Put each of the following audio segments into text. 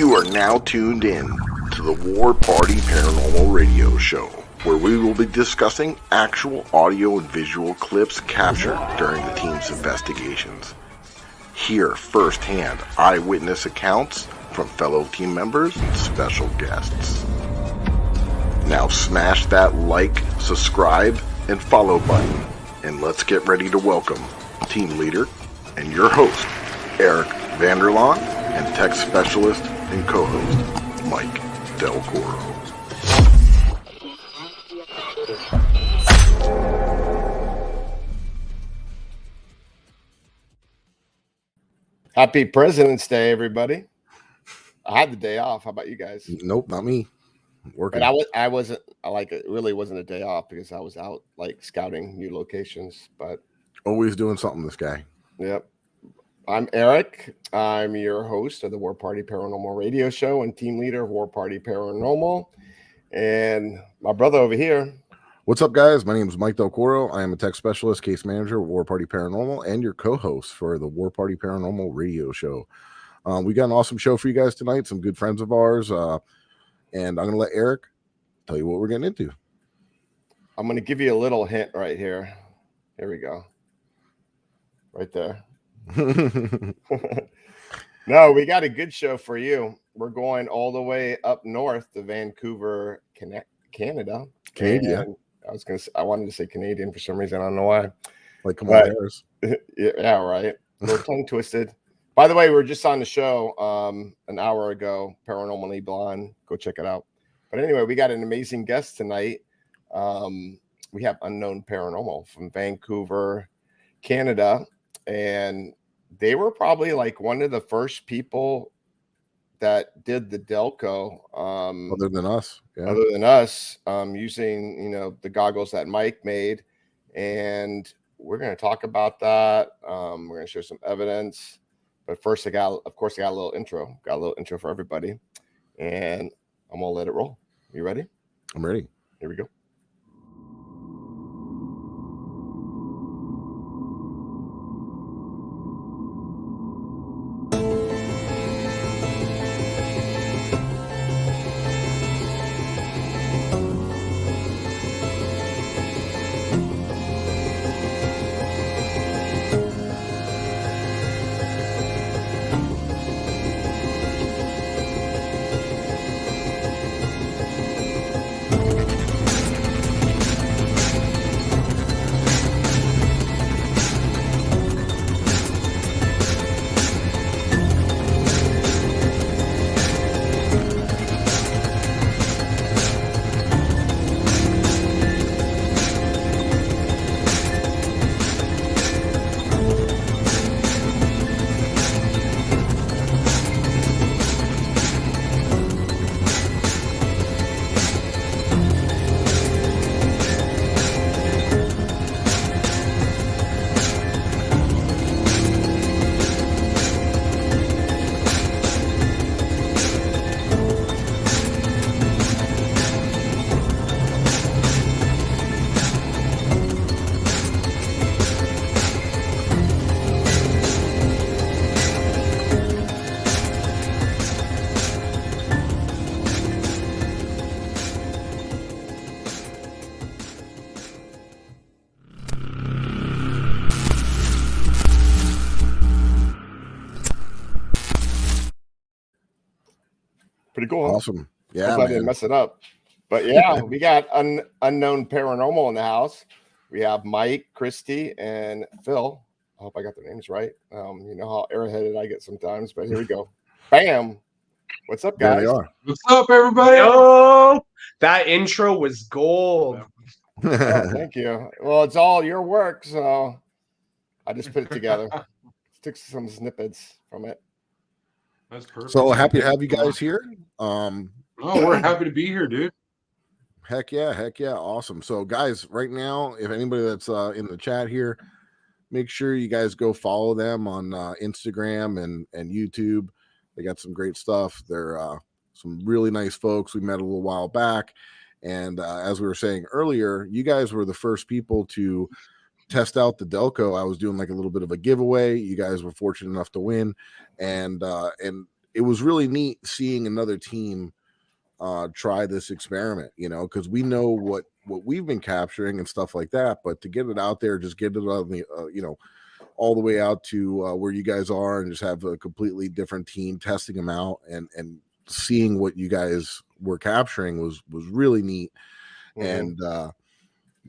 You are now tuned in to the War Party Paranormal Radio Show, where we will be discussing actual audio and visual clips captured during the team's investigations. Hear firsthand eyewitness accounts from fellow team members and special guests. Now smash that like, subscribe, and follow button, and let's get ready to welcome team leader and your host, Eric Vanderlaan, and tech specialist and co-host, Mike DelCoro. Happy President's Day, everybody. I had the day off. How about you guys? Nope, not me. Working. But it really wasn't a day off because I was out like scouting new locations. But always doing something, this guy. Yep. I'm Eric. I'm your host of the War Party Paranormal Radio Show and team leader of War Party Paranormal. And my brother over here. What's up, guys? My name is Mike DelCoro. I am a tech specialist, case manager at War Party Paranormal, and your co-host for the War Party Paranormal Radio Show. We got an awesome show for you guys tonight. Some good friends of ours. And I'm going to let Eric tell you what we're getting into. I'm going to give you a little hint right here. Here we go. Right there. No, we got a good show for you. We're going all the way up north to Vancouver, Canada. Canadian. I wanted to say Canadian for some reason. I don't know why. Like, come on, Harris. Yeah, right. A little tongue twisted. By the way, we were just on the show an hour ago, Paranormally Blonde. Go check it out. But anyway, we got an amazing guest tonight. We have Unknown Paranormal from Vancouver, Canada. And they were probably like one of the first people that did the DELCO. Other than us. Yeah. Other than us, using, the goggles that Mike made. And we're going to talk about that. We're going to share some evidence. But first, I got a little intro. Got a little intro for everybody. And I'm going to let it roll. You ready? I'm ready. Here we go. Pretty cool. Huh? Awesome. Yeah, I didn't mess it up. But yeah, we got Unknown Paranormal in the house. We have Mike, Christy, and Phil. I hope I got their names right. You know how airheaded I get sometimes, but here we go. Bam. What's up, guys? There they are. What's up, everybody? Oh, that intro was gold. Oh, thank you. Well, it's all your work, so I just put it together. Took some snippets from it. That's perfect. So happy to have you guys here. We're happy to be here, dude. Heck yeah. Awesome. So guys, right now, if anybody that's in the chat here, make sure you guys go follow them on Instagram and YouTube. They got some great stuff. They're some really nice folks. We met a little while back. And as we were saying earlier, you guys were the first people to test out the DELCO. I was doing like a little bit of a giveaway. You guys were fortunate enough to win. And it was really neat seeing another team try this experiment, because we know what we've been capturing and stuff like that, but to get it out there, just get it on the all the way out to where you guys are, and just have a completely different team testing them out and seeing what you guys were capturing was really neat. And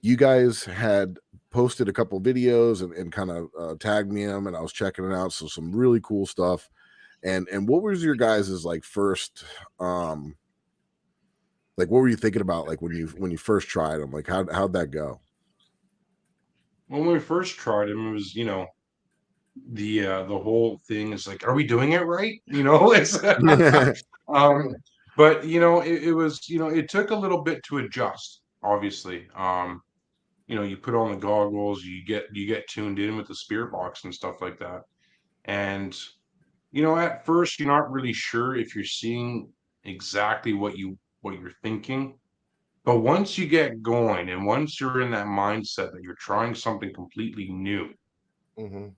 you guys had posted a couple videos and kind of tagged me in them, and I was checking it out. So some really cool stuff. And what was your guys's like first like what were you thinking about, like when you first tried them? Like how'd that go? When we first tried them, it was, the whole thing is like, are we doing it right? It's but it was, it took a little bit to adjust, obviously. You put on the goggles, you get tuned in with the spirit box and stuff like that. And at first you're not really sure if you're seeing exactly what you're thinking. But once you get going and once you're in that mindset that you're trying something completely new,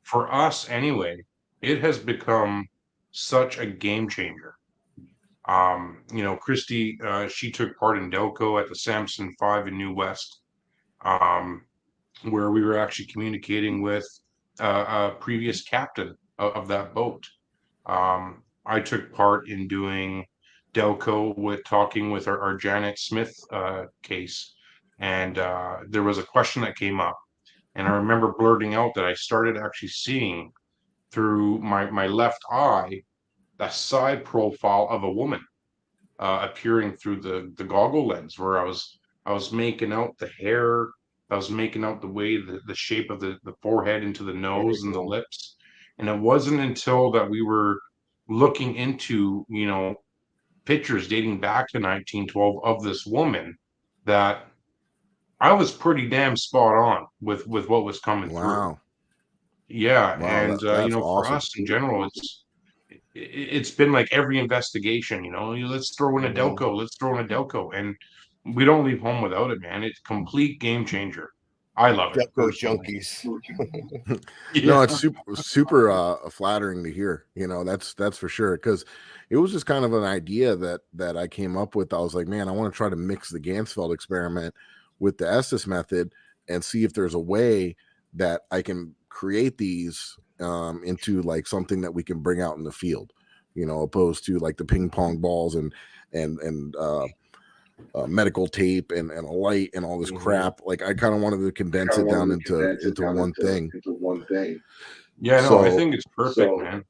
for us anyway, it has become such a game changer. Christy, she took part in DELCO at the Samson 5 in New West, where we were actually communicating with a previous captain of that boat. I took part in doing DELCO with talking with our Janet Smith case, and there was a question that came up, and I remember blurting out that I started actually seeing through my left eye the side profile of a woman appearing through the goggle lens, where I was making out the hair, I was making out the way the shape of the forehead into the nose and the lips, and it wasn't until that we were looking into pictures dating back to 1912 of this woman that I was pretty damn spot on with what was coming through. Wow. Yeah, Wow, and that's for awesome. us in general, it's been like every investigation. Let's throw in a DELCO, let's throw in a DELCO, and we don't leave home without it, man. It's a complete game changer. I love it DELCO personally. junkies. No, Yeah. it's super flattering to hear. That's for sure, because it was just kind of an idea that I came up with. I was like, man, I want to try to mix the Gansfeld experiment with the Estes method and see if there's a way that I can create these into like something that we can bring out in the field, opposed to like the ping pong balls and medical tape and a light and all this crap. Like I kind of wanted to condense it down into one thing. Yeah, no, I think it's perfect, man.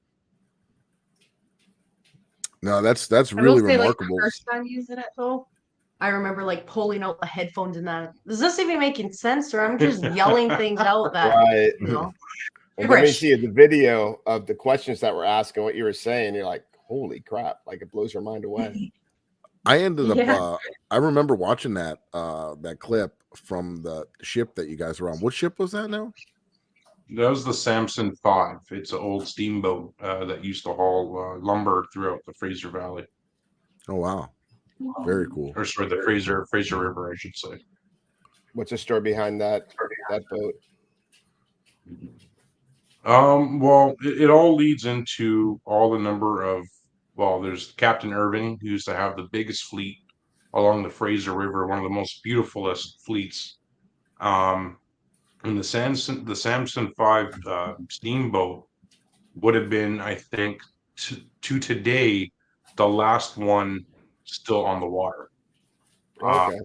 No, that's I will really say, like, remarkable. the first time using it though, I remember like pulling out the headphones and that. Is this even making sense, or I'm just yelling things out that Right. And then we gibberish? see the video of the questions that were asked and what you were saying. You're like, holy crap. Like it blows your mind away. I ended up Yeah. I remember watching that clip from the ship that you guys were on. What ship was that now? That was the Samson 5. It's an old steamboat that used to haul lumber throughout the Fraser Valley. Oh wow. Very cool. Or sorry, the Fraser River, I should say. What's the story behind that boat? Well, it all leads into all the number of, well, there's Captain Irving, who used to have the biggest fleet along the Fraser River, one of the most beautifulest fleets. And the Samson 5 steamboat would have been, I think, to today, the last one still on the water. Okay.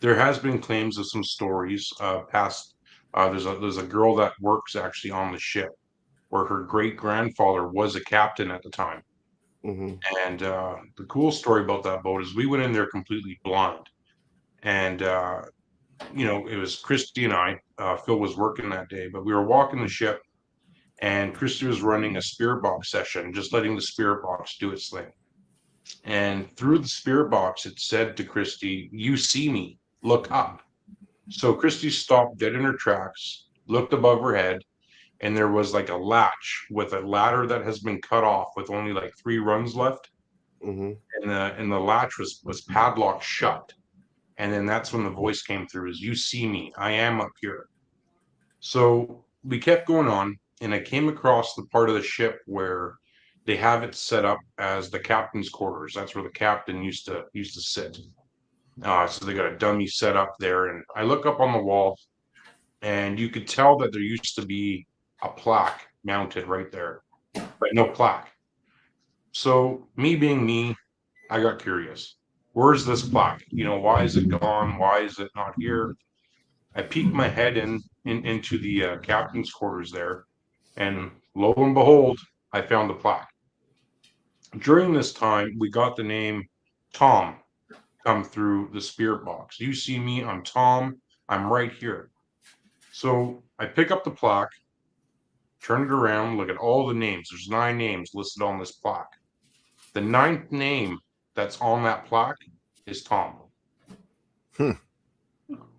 There has been claims of some stories past. There's a girl that works actually on the ship, where her great grandfather was a captain at the time. And the cool story about that boat is we went in there completely blind, and it was Christy and I. Phil was working that day, but we were walking the ship, and Christy was running a spirit box session, just letting the spirit box do its thing. And through the spirit box, it said to Christy, "You see me, look up." So Christy stopped dead in her tracks, looked above her head, and there was like a latch with a ladder that has been cut off with only like 3 runs left. And the latch was padlocked shut. And then that's when the voice came through, is, "You see me, I am up here." So we kept going on, and I came across the part of the ship where they have it set up as the captain's quarters. That's where the captain used to sit. So they got a dummy set up there, and I look up on the wall, and you could tell that there used to be a plaque mounted right there, but no plaque. So me being me, I got curious. Where's this plaque? Why is it gone? Why is it not here? I peeked my head into the captain's quarters there, and lo and behold, I found the plaque. During this time, we got the name Tom come through the spirit box. You see me, I'm Tom, I'm right here. So I pick up the plaque, turn it around, look at all the names. There's 9 names listed on this plaque. The 9th name that's on that plaque is Tom.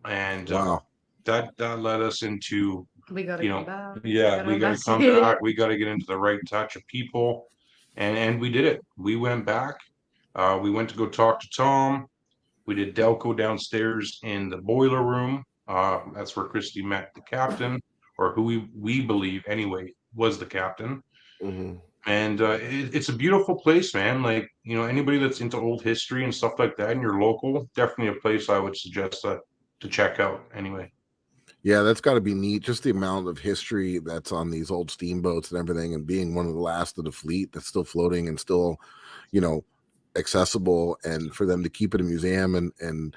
And Wow. that led us into, We gotta come back. yeah, we got to come investigate it. back. We got to get into the right touch of people, and we did it. We went back. We went to go talk to Tom. We did Delco downstairs in the boiler room. That's where Christy met the captain, or who we believe anyway was the captain. Mhm. And it's a beautiful place, man. Like, anybody that's into old history and stuff like that, and you're local, definitely a place I would suggest to check out. Anyway. Yeah, that's got to be neat. Just the amount of history that's on these old steamboats and everything, and being one of the last of the fleet that's still floating and still, accessible, and for them to keep it a museum and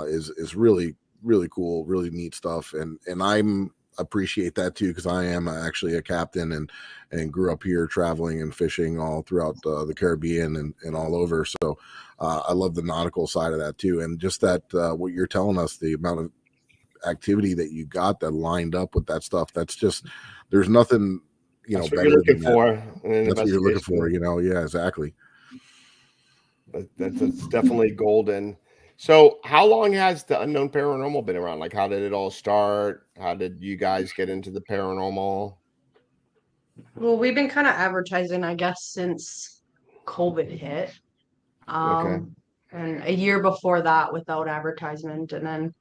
is really, really cool, really neat stuff. And I'm appreciate that too, because I am actually a captain and grew up here traveling and fishing all throughout the Caribbean and all over. So I love the nautical side of that too, and just that what you're telling us, the amount of activity that you got that lined up with that stuff, that's just, there's nothing That's what better you're looking than for. that's what you're looking for. Yeah, exactly. That's definitely golden. So, how long has the Unknown Paranormal been around? Like, how did it all start? How did you guys get into the paranormal? Well, we've been kind of advertising, I guess, since COVID hit. Okay. And a year before that without advertisement. And then,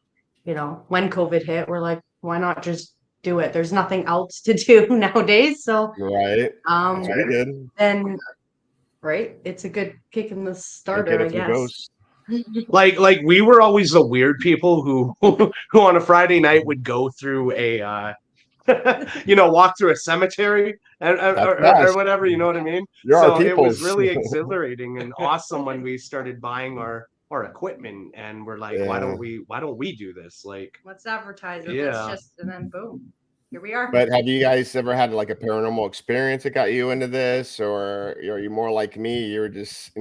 when COVID hit, we're like, why not just do it? There's nothing else to do nowadays. So, Right. That's what we did. then, right, it's a good kick in the starter, I guess. Ghosts. Like we were always the weird people who who on a Friday night would go through a walk through a cemetery or whatever, you know what I mean? So it was really exhilarating and awesome when we started buying our equipment, and we're like, why don't we do this? Like, let's advertise it. Yeah. Let's just, and then boom, here we are. But have you guys ever had like a paranormal experience that got you into this, or are you more like me? You were just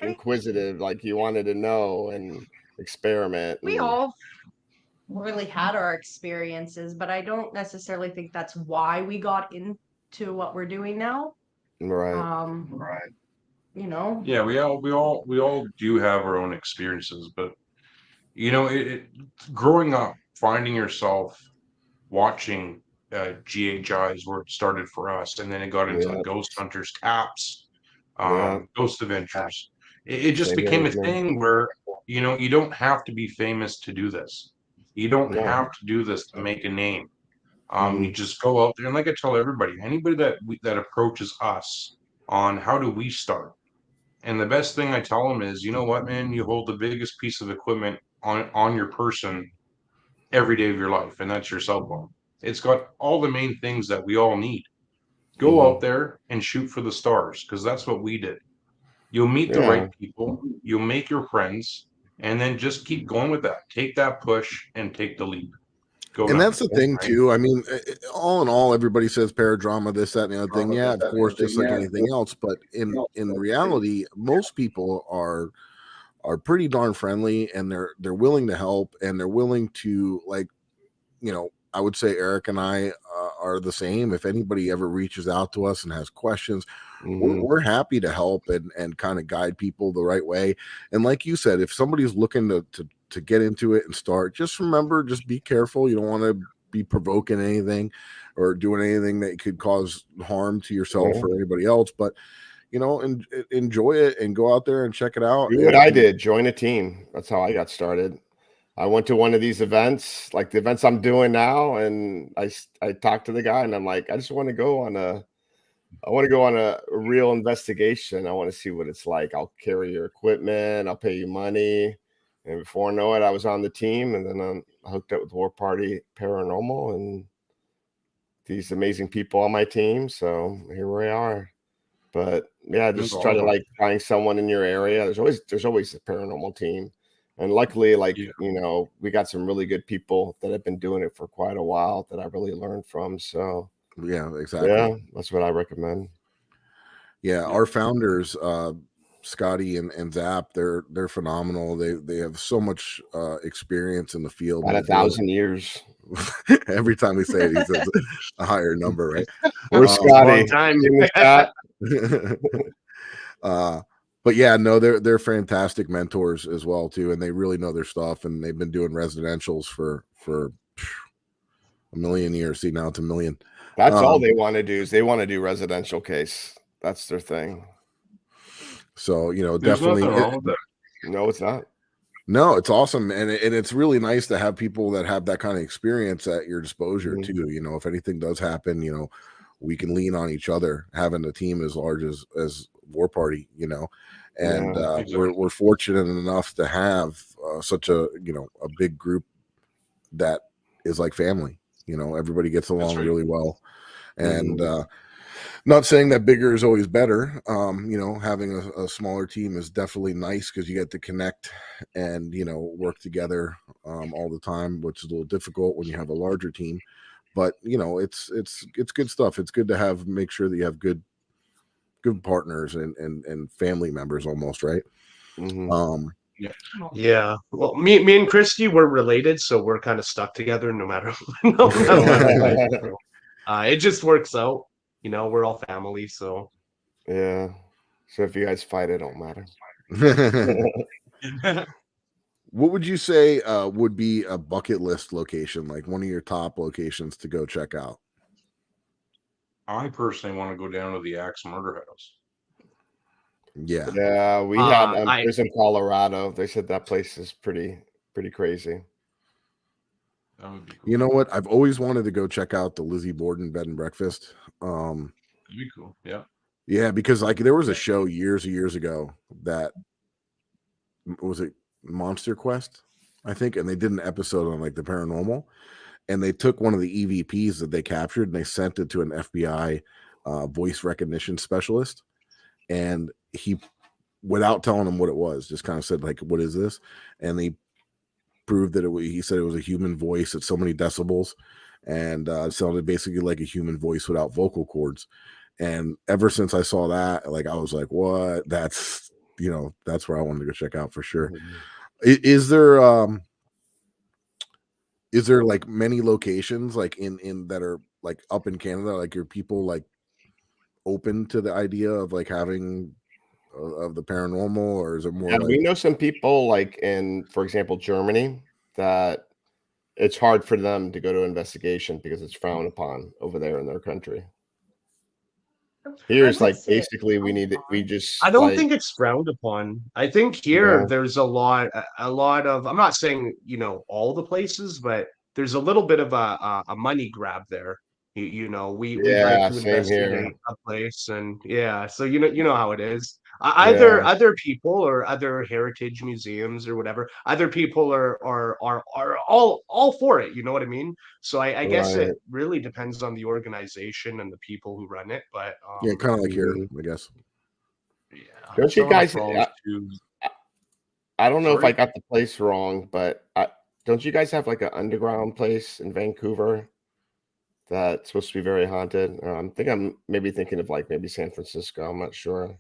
inquisitive, like you wanted to know and experiment. We all really had our experiences, but I don't necessarily think that's why we got into what we're doing now. Right. Right. Yeah, we all do have our own experiences, but growing up, finding yourself watching GHI is where it started for us, and then it got into the Ghost Hunters caps, Ghost Adventures. It just became a thing where you don't have to be famous to do this. You don't have to do this to make a name. You just go out there, and like I tell everybody, anybody that approaches us on how do we start, and the best thing I tell them is, you know what, man, you hold the biggest piece of equipment on your person every day of your life, and that's your cell phone. It's got all the main things that we all need. Go out there and shoot for the stars, because that's what we did. You'll meet the right people, you'll make your friends, and then just keep going with that. Take that push and take the leap. And that's the thing too. I mean, all in all, everybody says paradrama, this, that, and the other thing. Yeah, of course, just like anything else. But in reality, most people are pretty darn friendly, and they're willing to help, and they're willing to, like, I would say Eric and I are the same. If anybody ever reaches out to us and has questions, we're happy to help and kind of guide people the right way. And like you said, if somebody's looking to get into it and start, just remember, just be careful. You don't want to be provoking anything or doing anything that could cause harm to yourself or anybody else. But enjoy it and go out there and check it out. Do what I did, join a team. That's how I got started. I went to one of these events, like the events I'm doing now, and I talked to the guy, and I'm like, I just want to go on a I want to go on a real investigation. I want to see what it's like. I'll carry your equipment. I'll pay you money. And before I know it, I was on the team, and then I'm hooked up with War Party Paranormal and these amazing people on my team. So here we are. But yeah, That's just try to awesome. like find someone in your area. There's always a paranormal team. And luckily, like, Yeah. you know, we got some really good people that have been doing it for quite a while that I really learned from. So Yeah, exactly. yeah, that's what I recommend. Yeah, our founders, Scotty and Zap, they're phenomenal. They have so much experience in the field. About and they do 1,000 years. it- Every time we say it, he says a higher number, right? Where's Um, Scotty? Long time. In the chat? But yeah, no, they're fantastic mentors as well too, and they really know their stuff. And they've been doing residentials for a million years. See, now it's a million. That's all they want to do is they want to do residential case. That's their thing. So There's definitely. nothing wrong with that. No, it's not. No, it's awesome, and it's really nice to have people that have that kind of experience at your disposal too. If anything does happen, we can lean on each other. Having a team as large as War Party, and exactly. we're fortunate enough to have such a a big group that is like family. Everybody gets along right. really well, and not saying that bigger is always better. Having a smaller team is definitely nice because you get to connect and work together all the time, which is a little difficult when you have a larger team. But it's good stuff. It's good to make sure that you have good partners and family members almost, right? Yeah. Well, me and Christy were related, so we're kind of stuck together no matter what. So, it just works out. We're all family, so Yeah. So if you guys fight, it don't matter. What would you say would be a bucket list location, like one of your top locations to go check out? I personally want to go down to the Axe Murder House. Yeah. Yeah, we had there's in Colorado. They said that place is pretty crazy. That would be cool. You know what? I've always wanted to go check out the Lizzie Borden Bed and Breakfast. That'd be cool. Yeah. Yeah, because like there was a show years ago that was it Monster Quest, I think, and they did an episode on like the paranormal, and they took one of the EVPs that they captured and they sent it to an FBI voice recognition specialist, and he, without telling them what it was, just kind of said like, "What is this?" And they proved that he said it was a human voice at so many decibels, and it sounded basically like a human voice without vocal cords. And ever since I saw that, like I was like, "What? That's that's where I wanted to go check out for sure." Is there like many locations like in that are like up in Canada? Like, are people like open to the idea of like having of the paranormal, or is it more? Yeah, like... we know some people like in, for example, Germany, that it's hard for them to go to investigation because it's frowned upon over there in their country. Here's like basically we just I don't like, think it's frowned upon. I think here there's a lot of, I'm not saying all the places, but there's a little bit of a money grab there. We like to same here. investigate a place, and so you know how it is. Either other people or other heritage museums or whatever, other people are all for it. You know what I mean? So I guess it really depends on the organization and the people who run it. But yeah, kind of like here, I guess. Yeah. Don't you guys? I don't know if I Sorry? got the place wrong, but don't you guys have like an underground place in Vancouver that's supposed to be very haunted? I think I'm maybe thinking of like maybe San Francisco. I'm not sure.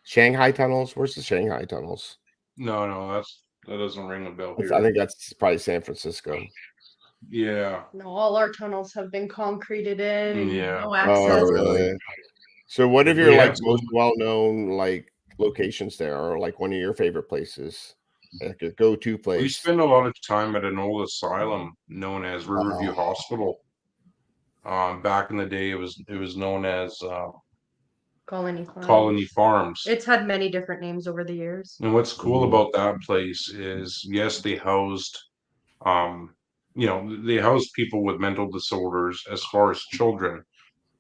Shanghai tunnels. Where's the Shanghai tunnels? No, that doesn't ring a bell here. I think that's probably San Francisco. Yeah. No, all our tunnels have been concreted in and Yeah. no access. Oh, really? So what are your We like have most well-known like locations there, or like one of your favorite places? Like your go-to place? We spend a lot of time at an old asylum known as Riverview Hospital. Back in the day, it was known as Colony Farms. It's had many different names over the years. And what's cool about that place is, yes, they housed, they housed people with mental disorders as far as children,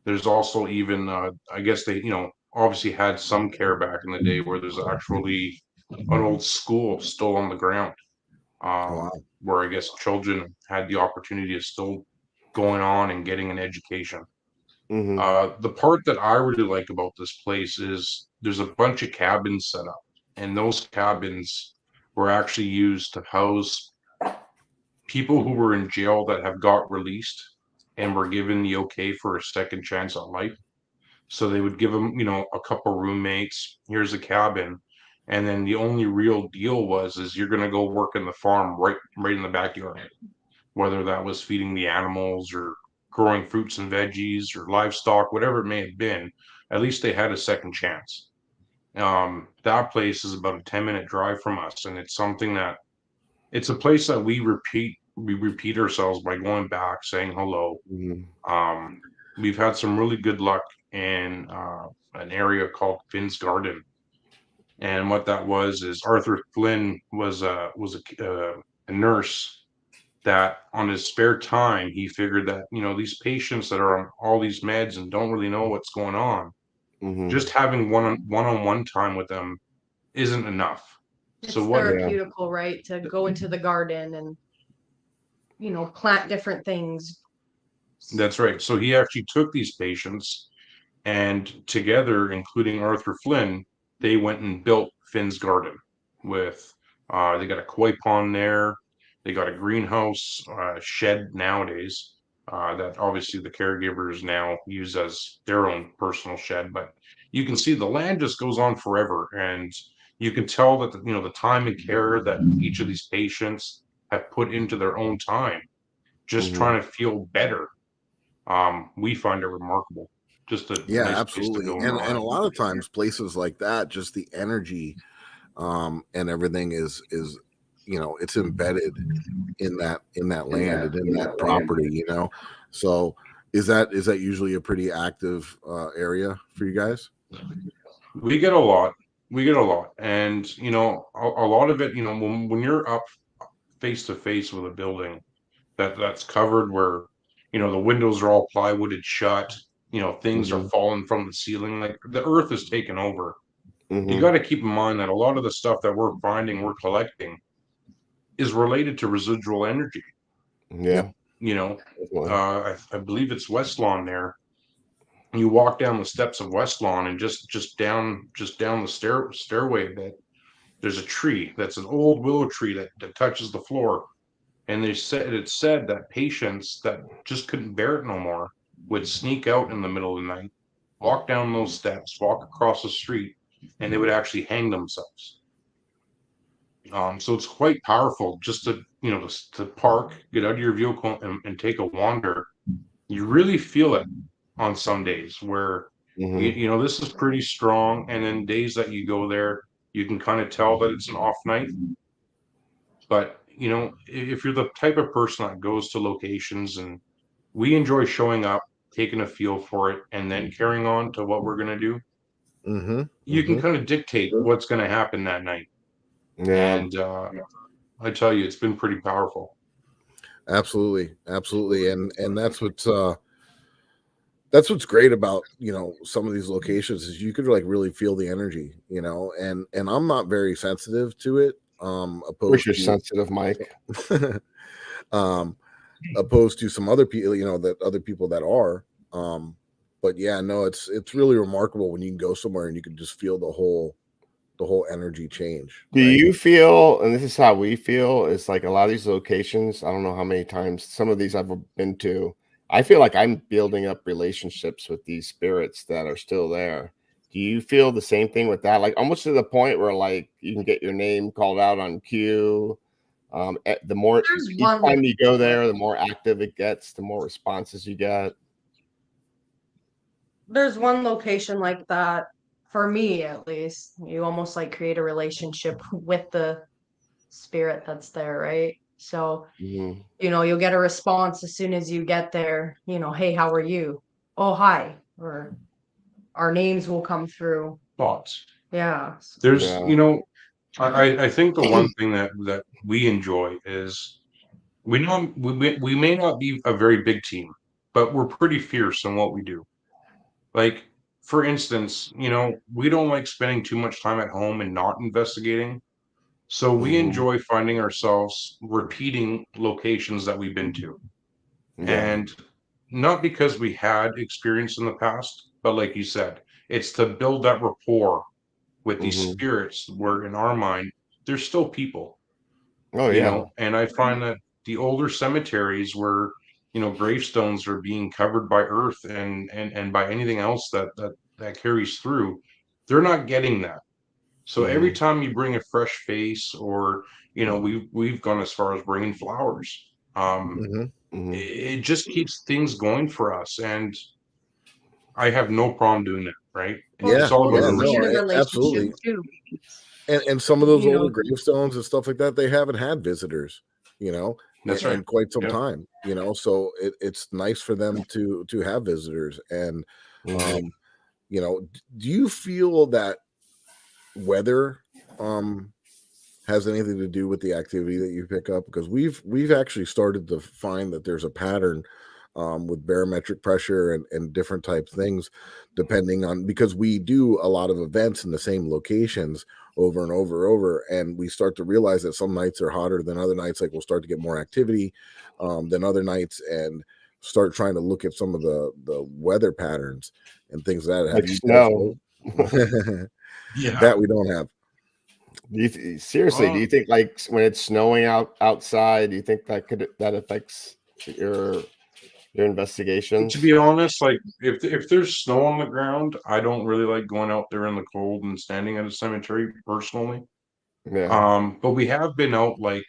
There's also even, I guess they, obviously had some care back in the day where there's actually an old school still on the ground, Oh, wow. where I guess children had the opportunity of still going on and getting an education. Mm-hmm. The part that I really like about this place is there's a bunch of cabins set up, and those cabins were actually used to house people who were in jail that have got released and were given the okay for a second chance at life. So they would give them, a couple roommates. Here's a cabin, and then the only real deal is you're gonna go work in the farm right in the backyard, whether that was feeding the animals or growing fruits and veggies or livestock, whatever it may have been. At least they had a second chance. That place is about a 10-minute drive from us, and it's a place that we repeat ourselves by going back, saying hello. Mm-hmm. We've had some really good luck in an area called Finn's Garden, and what that was is Arthur Flynn was a nurse that on his spare time he figured that these patients that are on all these meds and don't really know what's going on, Mm-hmm. just having one-on-one time with them isn't enough. It's So what? therapeutical, right? To go into the garden and plant different things. That's right. So he actually took these patients, and together, including Arthur Flynn, they went and built Finn's Garden with, they got a koi pond there, they got a greenhouse shed nowadays that obviously the caregivers now use as their own personal shed. But you can see the land just goes on forever, and you can tell that the time and care that each of these patients have put into their own time, just Mm-hmm. trying to feel better. We find it remarkable. Just a Yeah, nice place to absolutely. go And a unwind. lot of times places like that, just the energy and everything is it's embedded in that land and in that property, So is that usually a pretty active area for you guys? We get a lot. We get a lot. And, a lot of it, when you're up face to face with a building that's covered where, the windows are all plywooded shut, things are Mm-hmm. falling from the ceiling, like the earth is taken over. You Mm-hmm. got to keep in mind that a lot of the stuff that we're collecting is related to residual energy. Yeah. Definitely. I believe it's West Lawn there. You walk down the steps of West Lawn and just down the stairway a bit, there's a tree that's an old willow tree that touches the floor. And it's said that patients that just couldn't bear it no more would sneak out in the middle of the night, walk down those steps, walk across the street, and they would actually hang themselves. So it's quite powerful just to to park, get out of your vehicle, and take a wander. You really feel it on some days where Mm-hmm. this is pretty strong, and then days that you go there, you can kind of tell that it's an off night. But if you're the type of person that goes to locations, and we enjoy showing up, taking a feel for it, and then carrying on to what we're going to do, Mm-hmm. you can kind of dictate what's going to happen that night. Yeah. And I tell you, it's been pretty powerful. Absolutely. And that's what's great about some of these locations is you could really feel the energy, and I'm not very sensitive to it, Wish you're sensitive, Mike. Opposed to some other people, that other people that are, but yeah, no, it's really remarkable when you can go somewhere and you can just feel the whole energy change. Do you feel, and this is how we feel, it's like a lot of these locations, I don't know how many times some of these I've been to, I feel like I'm building up relationships with these spirits that are still there. Do you feel the same thing with that? Like almost to the point where like you can get your name called out on cue. The more each time you go there, the more active it gets, the more responses you get. There's one location like that, for me at least. You almost like create a relationship with the spirit that's there, right? So, you'll get a response as soon as you get there, hey, how are you? Oh, hi. Or our names will come through. Thoughts. Yeah. There's, I think the one thing that we enjoy is we may not be a very big team, but we're pretty fierce in what we do. Like, for instance, we don't like spending too much time at home and not investigating. So we enjoy finding ourselves repeating locations that we've been to. Yeah. And not because we had experience in the past, but like you said, it's to build that rapport with these spirits where in our mind, they're still people, Oh yeah. and I find that the older cemeteries where, gravestones are being covered by earth and by anything else that carries through, they're not getting that. So every time you bring a fresh face, or we've gone as far as bringing flowers, it just keeps things going for us, and I have no problem doing that. Right? Well, It's all about yeah, a no, in a respect. relationship absolutely. too. And some of those You older know, gravestones and stuff like that, they haven't had visitors, That's in right. quite some Yep. time, so it's nice for them to have visitors. And do you feel that weather has anything to do with the activity that you pick up? Because we've actually started to find that there's a pattern with barometric pressure and different type things, depending on, because we do a lot of events in the same locations over and over, and we start to realize that some nights are hotter than other nights. Like, we'll start to get more activity than other nights, and start trying to look at some of the weather patterns and things like that. Like Have you snow. guys Yeah. that we don't have? Seriously, do you think, like, when it's snowing outside, do you think that affects your investigations? To be honest, like, if there's snow on the ground, I don't really like going out there in the cold and standing at a cemetery personally. Yeah. But we have been out, like,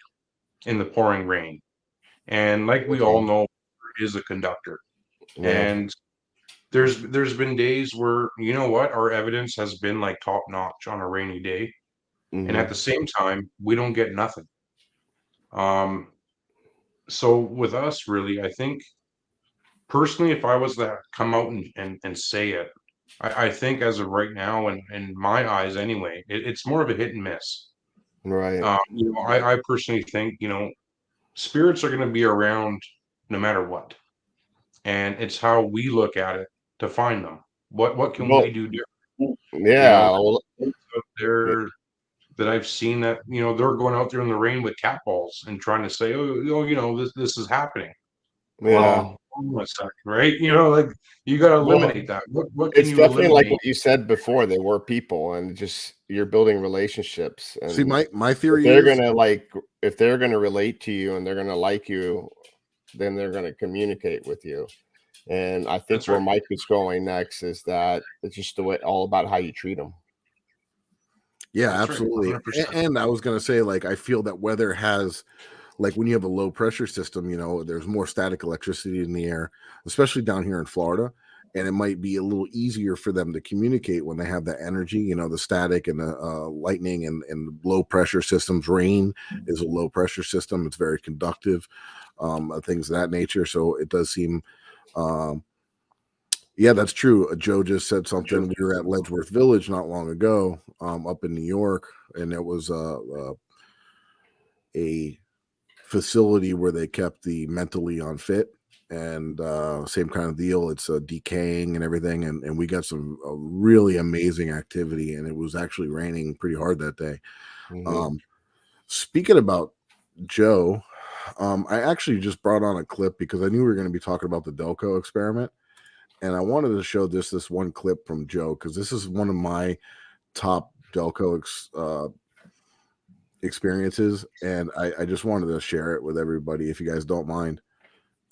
in the pouring rain, and like we all Okay. know, there is a conductor, Yeah. and there's been days where, our evidence has been like top notch on a rainy day, and at the same time, we don't get nothing. So with us, really, I think personally, if I was to come out and say it, I think as of right now, and in my eyes anyway, it's more of a hit and miss. Right. I personally think, spirits are going to be around no matter what. And it's how we look at it to find them. What can we Well, do different? yeah. There's Well, folks out there that I've seen that, they're going out there in the rain with cat balls and trying to say, oh, this is happening. yeah. Well, hold on a sec, right? Like, you got to Well, eliminate that. What can it's you definitely like eliminate? what you said before. They were people, and just you're building relationships. See, And my theory they're is, if they're gonna relate to you and they're gonna like you, then they're gonna communicate with you. And I think That's where right. Mike is going next is that it's just all about how you treat them. yeah, That's right, absolutely. 100%. And I was gonna say, like, I feel that weather has, like, when you have a low pressure system, there's more static electricity in the air, especially down here in Florida. And it might be a little easier for them to communicate when they have that energy, the static and the lightning and low pressure systems. Rain is a low pressure system. It's very conductive, things of that nature. So it does seem, yeah, that's true. Joe just said something. We were at Ledgeworth Village not long ago, up in New York, and it was a facility where they kept the mentally unfit, and same kind of deal. It's decaying and everything, and we got some really amazing activity, and it was actually raining pretty hard that day. Speaking about Joe, I actually just brought on a clip because I knew we were going to be talking about the DELCO experiment, and I wanted to show this one clip from Joe, because this is one of my top DELCO experiences, and I just wanted to share it with everybody, if you guys don't mind.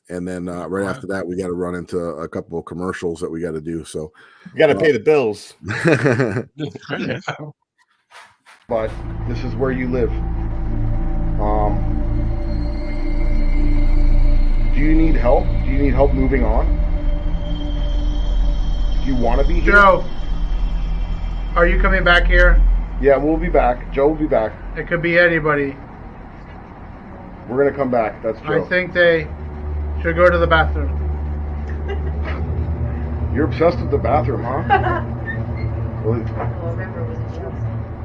And then right after that, we got to run into a couple of commercials that we got to do. So You got to pay the bills. But this is where you live. Do you need help? Do you need help moving on? Do you want to be here? Joe, are you coming back here? Yeah, we'll be back. Joe will be back. It could be anybody. We're going to come back. That's Joe. I think they should go to the bathroom. You're obsessed with the bathroom, huh? Really? Well, remember, it was a joke.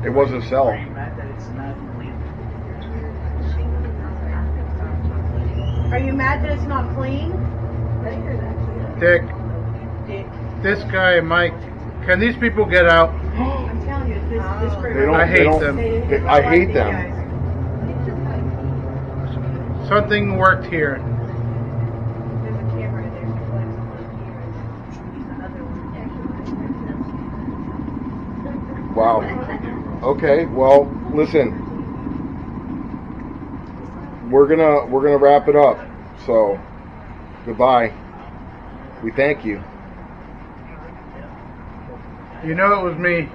It was a cell. Are you mad that it's not clean? Are you mad that it's not clean? Dick, This guy, Mike. Can these people get out? I'm telling you, this They don't, I they hate don't- them. they- I hate them. Something worked here. There's a camera there. Wow. Okay. Well, listen. We're gonna wrap it up. So, goodbye. We thank you. You know it was me.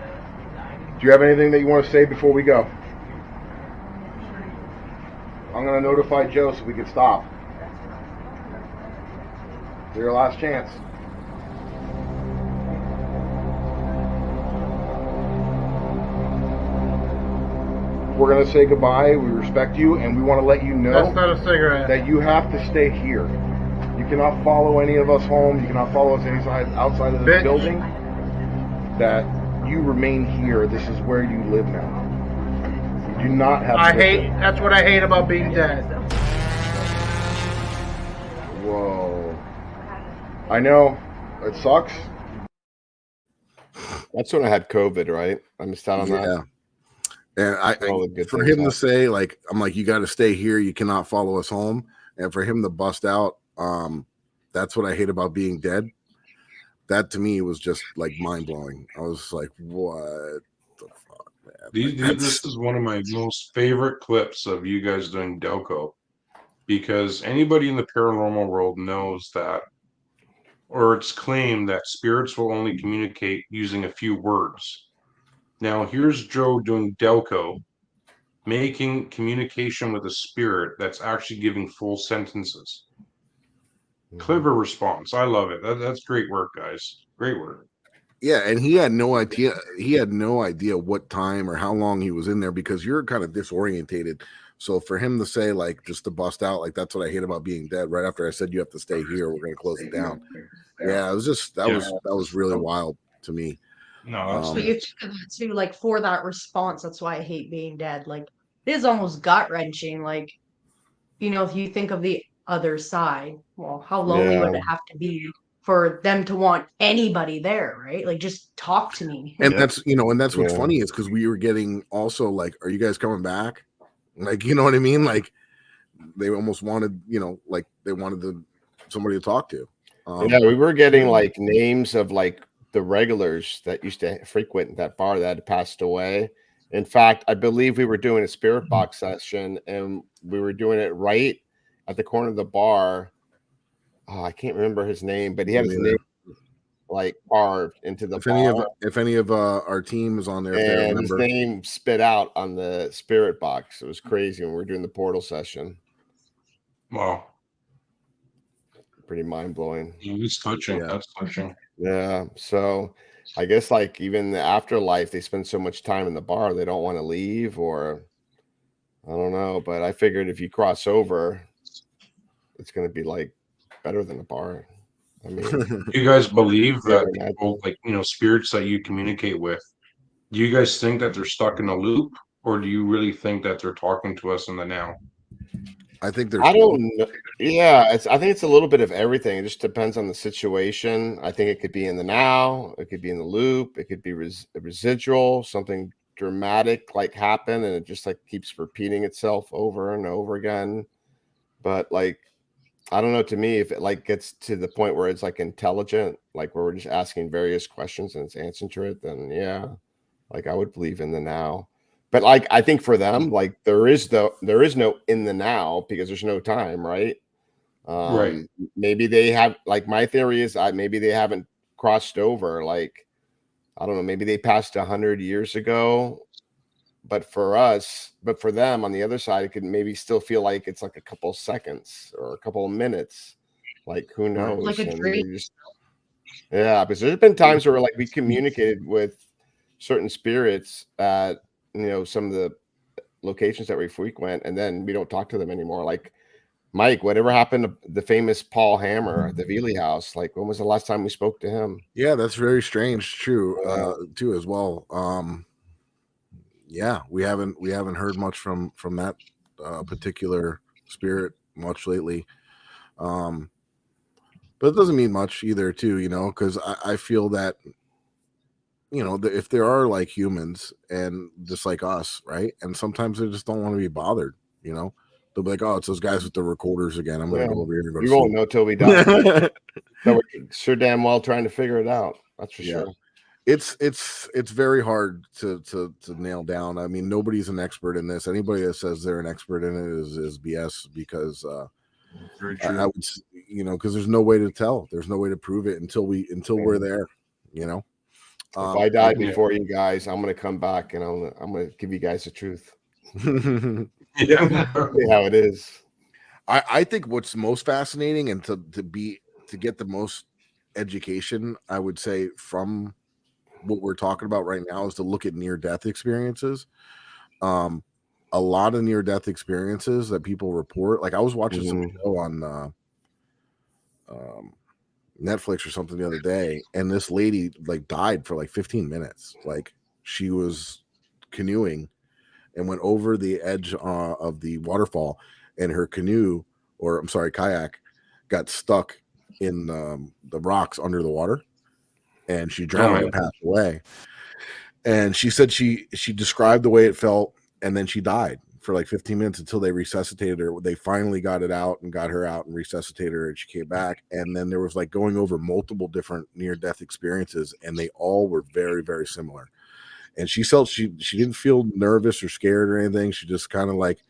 Do you have anything that you want to say before we go? I'm gonna notify Joe so we can stop. Your last chance. We're gonna say goodbye. We respect you, and we want to let you know That's not a cigarette. that you have to stay here. You cannot follow any of us home. You cannot follow us outside of the Bitch. building. That you remain here. This is where you live now. You do not have. I to hate. That's what I hate about being dead. Whoa. I know. It sucks. That's when I had COVID, right? I missed out on that. Yeah. And All the good for things him to happen. say, like, I'm like, you got to stay here. You cannot follow us home. And for him to bust out, that's what I hate about being dead. That to me was just like mind blowing. I was like, what the fuck, man? This is one of my most favorite clips of you guys doing DELCO, because anybody in the paranormal world knows that, or it's claimed that spirits will only communicate using a few words. Now, here's Joe doing DELCO, making communication with a spirit that's actually giving full sentences. Clever response. I love it. That's great work, guys. Great work. Yeah, and he had no idea. He had no idea what time or how long he was in there because you're kind of disorientated. So for him to say, like, just to bust out, like, that's what I hate about being dead. Right after I said you have to stay here, we're going to close it down. Yeah, it was just that was really wild to me. No, that's But you think of that too, like for that response, that's why I hate being dead. Like it is almost gut wrenching. Like, if you think of the other side, well, how lonely would it have to be for them to want anybody there, right? Like just talk to me. And that's what's Yeah. funny is because we were getting also like, are you guys coming back? Like, you know what I mean? Like they almost wanted, like they wanted somebody to talk to. Yeah, we were getting like names of like the regulars that used to frequent that bar that had passed away. In fact, I believe we were doing a spirit box session and we were doing it right at the corner of the bar. Oh, I can't remember his name, but he had his name like carved into the bar. If any of our team is on there, if they And his remember. name spit out on the spirit box. It was crazy when we were doing the portal session. wow. Pretty mind blowing. It's touching. Yeah. That's touching. Yeah. So I guess like even the afterlife, they spend so much time in the bar, they don't want to leave, or I don't know. But I figured if you cross over, it's going to be like better than a bar. I mean, Do you guys believe that Yeah, people, like, spirits that you communicate with, do you guys think that they're stuck in a loop, or do you really think that they're talking to us in the now? I think there's I don't know. Yeah, I think it's a little bit of everything. It just depends on the situation. I think it could be in the now, it could be in the loop, it could be residual, something dramatic like happen, and it just like keeps repeating itself over and over again. But like, I don't know. To me, if it like gets to the point where it's like intelligent, like where we're just asking various questions and it's answering to it, then yeah, like I would believe in the now. But like I think for them, like there is no in the now because there's no time, right? Right. Maybe they have, like, my theory is maybe they haven't crossed over. Like, I don't know, maybe they passed 100 years ago. But for them on the other side, it could maybe still feel like it's like a couple seconds or a couple of minutes. Like who knows? Like a And dream. they just, yeah, because there's been times where like we communicated with certain spirits at some of the locations that we frequent, and then we don't talk to them anymore. Like Mike, whatever happened to the famous Paul Hammer at the Veely house? Like when was the last time we spoke to him? Yeah, that's very strange. True, too as well. Yeah, we haven't heard much from that particular spirit much lately. but it doesn't mean much either, too. Because I feel that if there are like humans and just like us, right? And sometimes they just don't want to be bothered. They'll be like, "Oh, it's those guys with the recorders again. I'm gonna go over here and go." We won't know till we die. So we're sure damn well trying to figure it out. That's for sure. It's very hard to nail down. I mean, nobody's an expert in this. Anybody that says they're an expert in it is BS, because Very true. I would, because there's no way to tell. There's no way to prove it until we're there. If I die before you guys, I'm gonna come back and I'm gonna give you guys the truth. Yeah. See how it is. I think what's most fascinating and to get the most education, I would say, from what we're talking about right now, is to look at near-death experiences. A lot of near-death experiences that people report. Like I was watching some show on Netflix or something the other day, and this lady like died for like 15 minutes. Like she was canoeing and went over the edge of the waterfall, and her kayak got stuck in the rocks under the water, and she drowned and passed away. And she said she described the way it felt, and then she died for like 15 minutes until they resuscitated her. They finally got her out and resuscitated her, and she came back. And then there was like going over multiple different near-death experiences, and they all were very, very similar. And she felt she didn't feel nervous or scared or anything. She just kind of like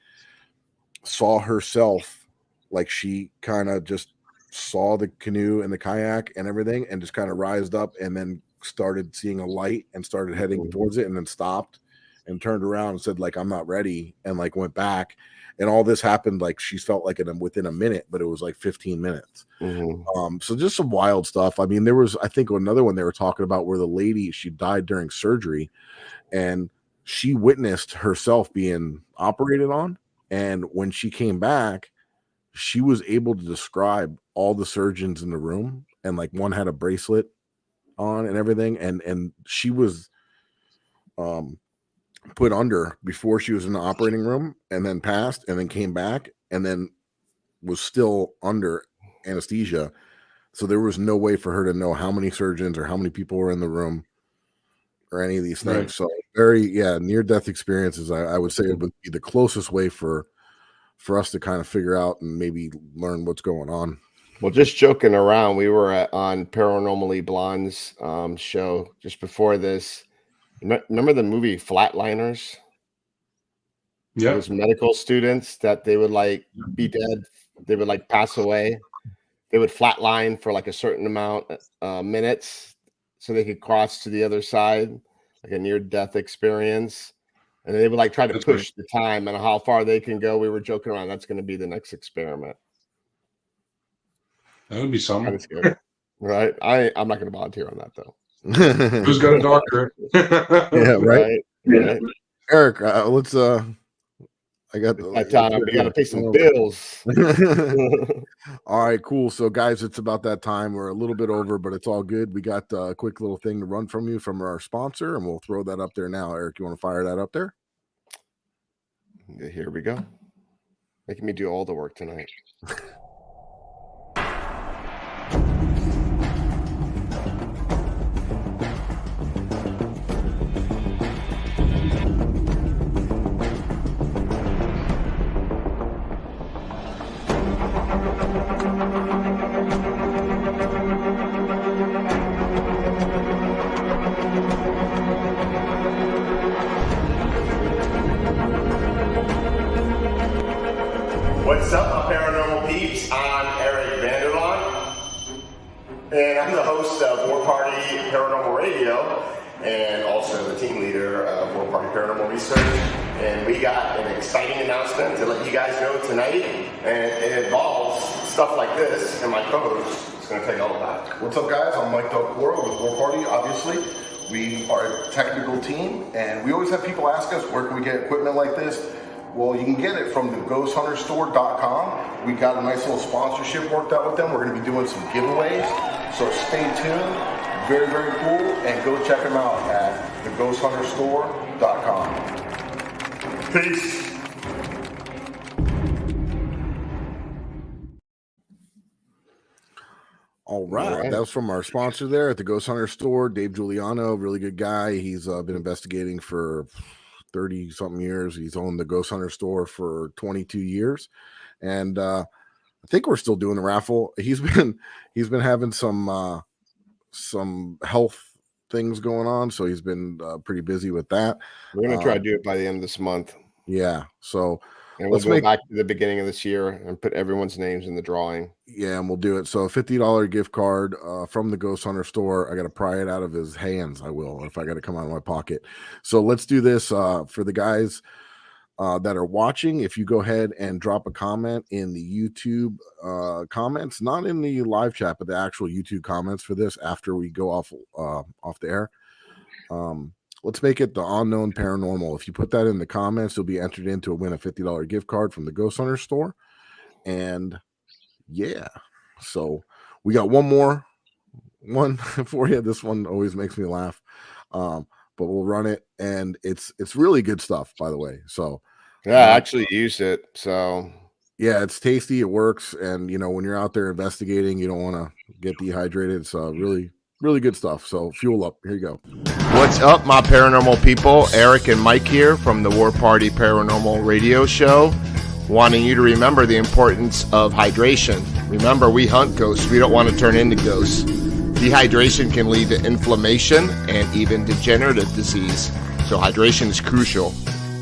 saw herself, like she kind of just saw the canoe and the kayak and everything, and just kind of rised up, and then started seeing a light and started heading towards it, and then stopped and turned around and said like, "I'm not ready," and like went back. And all this happened like she felt like within a minute, but it was like 15 minutes. So just some wild stuff. I mean, there was, I think, another one they were talking about where the lady, she died during surgery, and she witnessed herself being operated on. And when she came back, she was able to describe all the surgeons in the room, and like one had a bracelet on and everything. And she was put under before she was in the operating room, and then passed, and then came back, and then was still under anesthesia. So there was no way for her to know how many surgeons or how many people were in the room or any of these things. Right. So near-death experiences, I would say it would be the closest way for us to kind of figure out and maybe learn what's going on. Well, just joking around, we were on Paranormally Blonde's show just before this. Remember the movie Flatliners? Yeah. Those medical students that they would like be dead. They would like pass away. They would flatline for like a certain amount minutes so they could cross to the other side, like a near-death experience. And they would like try to push the time and how far they can go. We were joking around. That's going to be the next experiment. That would be something. Right? I'm not going to volunteer on that though. Who's got a doctorate? Yeah, right. Right. Eric, let's I got time. We got to pay some bills. All right, cool. So guys, it's about that time. We're a little bit over, but it's all good. We got a quick little thing to run from you from our sponsor, and we'll throw that up there now. Eric, you want to fire that up there? Here we go. Making me do all the work tonight. What's up, my paranormal peeps? I'm Eric Vanderlaan, and I'm the host of War Party Paranormal Radio, and also the team leader of War Party Paranormal Research. And we got an exciting announcement to let you guys know tonight, and it involves stuff like this, and my co-host is going to tell you all about it. What's up, guys? I'm Mike Delcoro with War Party, obviously. We are a technical team, and we always have people ask us, where can we get equipment like this? Well, you can get it from the ghosthunterstore.com. We got a nice little sponsorship worked out with them. We're going to be doing some giveaways, so stay tuned. Very, very cool, and go check them out at theghosthunterstore.com. Peace. right. That was from our sponsor there at the Ghost Hunter store, Dave Giuliano, really good guy. He's been investigating for 30 something years. He's owned the Ghost Hunter store for 22 years. And I think we're still doing the raffle. He's been having some health things going on, so he's been pretty busy with that. We're gonna try to do it by the end of this month. Yeah, so and we'll go back to the beginning of this year and put everyone's names in the drawing. Yeah, and we'll do it. So a $50 gift card from the Ghost Hunter store. I got to pry it out of his hands. I will, if I got to come out of my pocket. So let's do this for the guys that are watching. If you go ahead and drop a comment in the YouTube comments, not in the live chat, but the actual YouTube comments for this after we go off the air. Let's make it the Unknown Paranormal. If you put that in the comments, you'll be entered into a win a $50 gift card from the Ghost Hunter store. And yeah, so we got one for you. This one always makes me laugh, but we'll run it, and it's really good stuff, by the way. So yeah, I actually used it. So yeah, it's tasty. It works, and when you're out there investigating, you don't want to get dehydrated. It's really good stuff. So fuel up. Here you go. What's up, my paranormal people? Eric and Mike here from the War Party Paranormal Radio Show, wanting you to remember the importance of hydration. Remember, we hunt ghosts. We don't want to turn into ghosts. Dehydration can lead to inflammation and even degenerative disease. So hydration is crucial.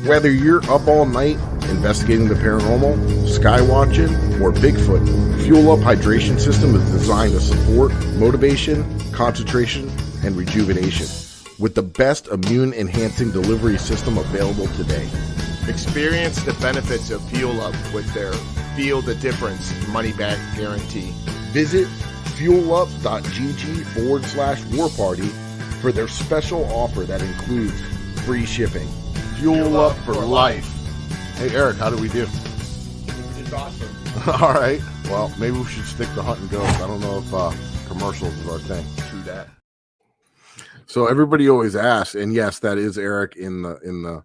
Whether you're up all night investigating the paranormal, sky watching, or Bigfoot, Fuel Up Hydration System is designed to support motivation, concentration, and rejuvenation with the best immune-enhancing delivery system available today. Experience the benefits of Fuel Up with their Feel the Difference money-back guarantee. Visit fuelup.gg/warparty for their special offer that includes free shipping. Fuel Up for life. Hey, Eric, how do we do? It's awesome. All right. Well, maybe we should stick to hunting ghosts. I don't know if commercials is our thing. True that. So everybody always asks, and yes, that is Eric in the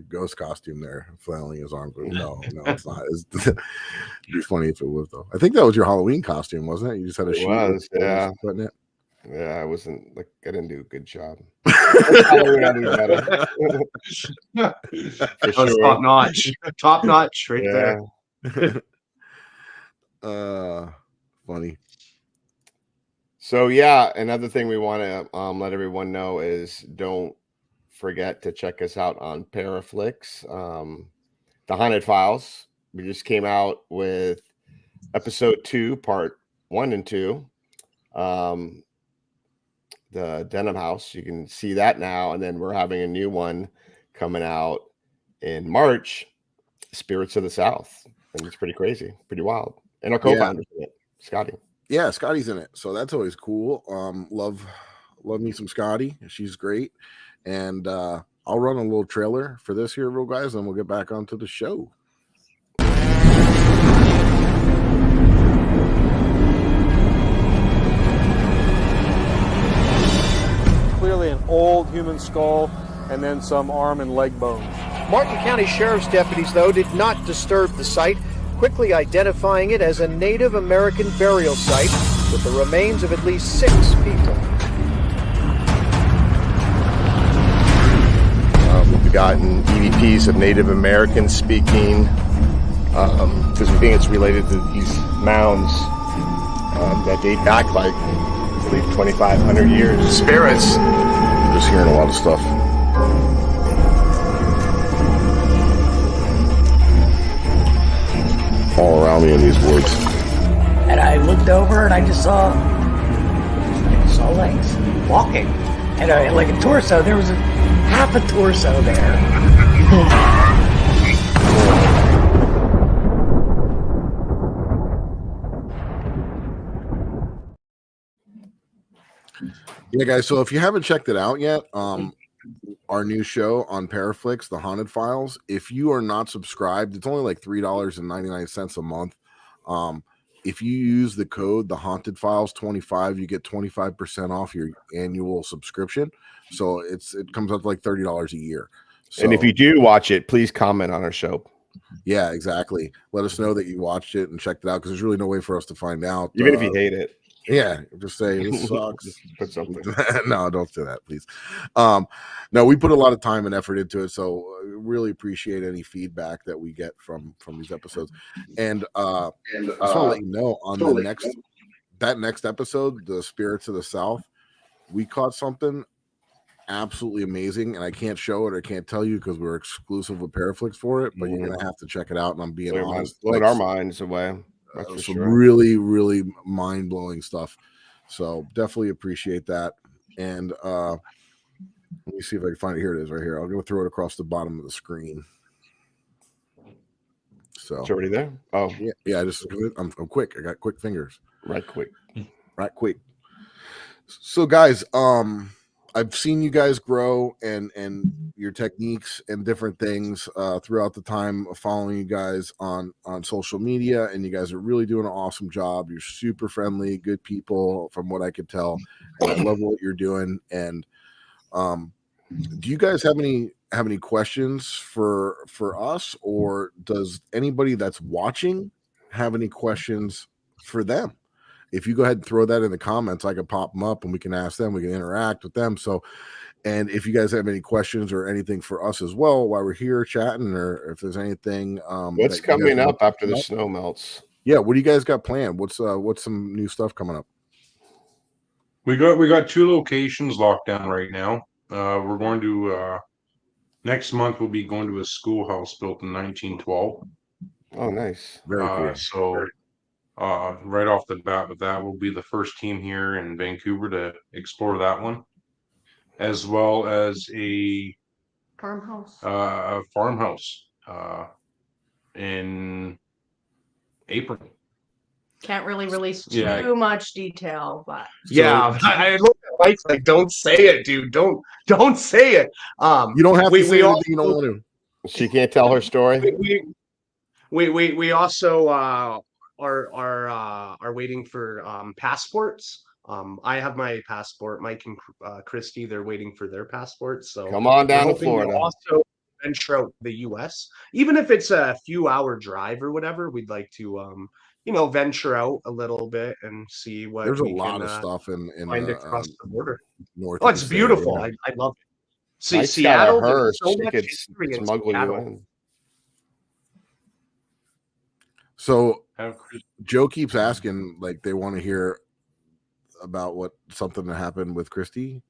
ghost costume there, flailing his arms. No, it's not. It'd be funny if it was, though. I think that was your Halloween costume, wasn't it? You just had a sheet. Yeah. Putting it. Yeah, I didn't do a good job. Top notch. Top notch right there. Funny. So yeah, another thing we want to let everyone know is don't forget to check us out on Paraflix, The Haunted Files. We just came out with episode 2, part 1 and 2. The Denham House. You can see that now, and then we're having a new one coming out in March, Spirits of the South, and it's pretty crazy, pretty wild. And our co-founder's in it, Scotty. Yeah, Scotty's in it, so that's always cool. Love me some Scotty. She's great, and I'll run a little trailer for this here, real guys, and we'll get back onto the show. Clearly an old human skull and then some arm and leg bones. Martin County Sheriff's deputies, though, did not disturb the site, quickly identifying it as a Native American burial site with the remains of at least 6 people. We've gotten EVPs of Native Americans speaking, because we think it's related to these mounds that date back like, I believe, 2,500 years. Spirits. Just hearing a lot of stuff. All around me in these woods. And I looked over and I just saw legs walking. And like a torso. There was half a torso there. Yeah, guys. So if you haven't checked it out yet, our new show on Paraflix, The Haunted Files. If you are not subscribed, it's only like $3.99 a month. If you use the code The Haunted Files 25, you get 25% off your annual subscription. So it comes up to like $30 a year. So, and if you do watch it, please comment on our show. Yeah, exactly. Let us know that you watched it and checked it out, because there's really no way for us to find out. Even if you hate it. Yeah, just say this sucks. Just put something. No, don't say that, please. No, we put a lot of time and effort into it, so really appreciate any feedback that we get from these episodes. And I just want to let you know on the next episode, the Spirits of the South, we caught something absolutely amazing, and I can't show it or can't tell you because we're exclusive with Paraflix for it, but you're gonna have to check it out. And I'm being honest, blow our minds away. That's for some sure. really, really mind-blowing stuff. So definitely appreciate that. And let me see if I can find it. Here it is right here. I'm going to throw it across the bottom of the screen. So it's already there. Oh yeah. I'm quick. I got quick fingers. Right quick. So guys, I've seen you guys grow and your techniques and different things throughout the time of following you guys on social media, and you guys are really doing an awesome job. You're super friendly, good people from what I could tell, and I love what you're doing. And do you guys have any questions for us, or does anybody that's watching have any questions for them? If you go ahead and throw that in the comments, I can pop them up and we can ask them. We can interact with them. So, and if you guys have any questions or anything for us as well while we're here chatting, or if there's anything, what's coming up after the snow melts? Yeah, what do you guys got planned? What's some new stuff coming up? We got 2 locations locked down right now. We're going to next month. We'll be going to a schoolhouse built in 1912. Oh, nice. Very cool. So. Right off the bat with that, we'll be the first team here in Vancouver to explore that one, as well as a farmhouse. In April. Can't really release too much detail, but I look at Mike's like, don't say it, dude. Don't say it. You don't have to say anything you don't want to. She can't tell her story. We also are waiting for passports. I have my passport. Mike and Christy, they're waiting for their passports. So come on down to Florida. Also venture out the U.S. Even if it's a few-hour drive or whatever, we'd like to venture out a little bit and see what there's a lot of stuff in find across the border. North. Oh, it's beautiful. I love it. See, Mike's Seattle. There's so much could history in smuggle you Seattle. in. So Joe keeps asking, like, they want to hear about something that happened with Christy.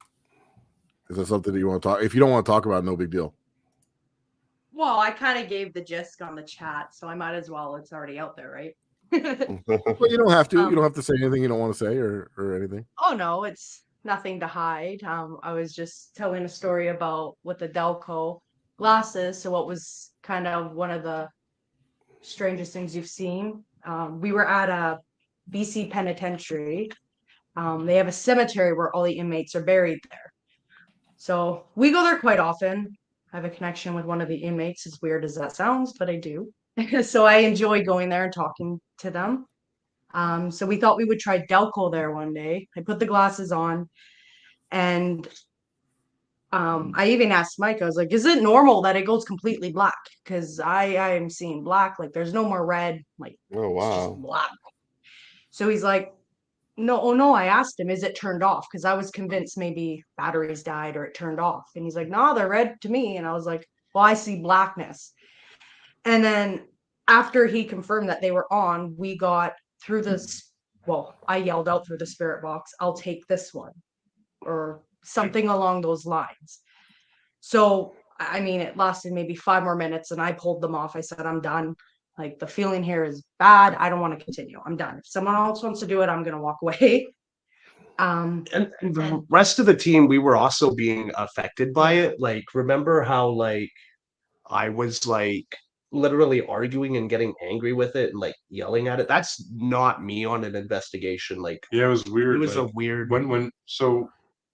Is that something that you want to talk? If you don't want to talk about it, no big deal. Well, I kind of gave the gist on the chat, so I might as well. It's already out there, right? Well, you don't have to. You don't have to say anything you don't want to say or anything. Oh no, it's nothing to hide. I was just telling a story about what the DELCO glasses. So what was kind of one of the strangest things you've seen. We were at a BC penitentiary. They have a cemetery where all the inmates are buried there. So we go there quite often. I have a connection with one of the inmates, as weird as that sounds, but I do. So I enjoy going there and talking to them. So we thought we would try DELCO there one day. I put the glasses on, and I even asked Mike, I was like, is it normal that it goes completely black? Because I am seeing black, like there's no more red, like oh wow, it's just black. So he's like, no, I asked him, is it turned off? Because I was convinced maybe batteries died or it turned off. And he's like, no, they're red to me. And I was like, well, I see blackness. And then after he confirmed that they were on, we got through this. Well, I yelled out through the spirit box, I'll take this one, or something along those lines. So, I mean, it lasted maybe 5 more minutes and I pulled them off. I said, I'm done. Like, the feeling here is bad. I don't want to continue. I'm done. If someone else wants to do it, I'm going to walk away. And the rest of the team, we were also being affected by it. Like, remember how, like, I was, like, literally arguing and getting angry with it and, like, yelling at it? That's not me on an investigation. Like, yeah, it was weird. It was a weird...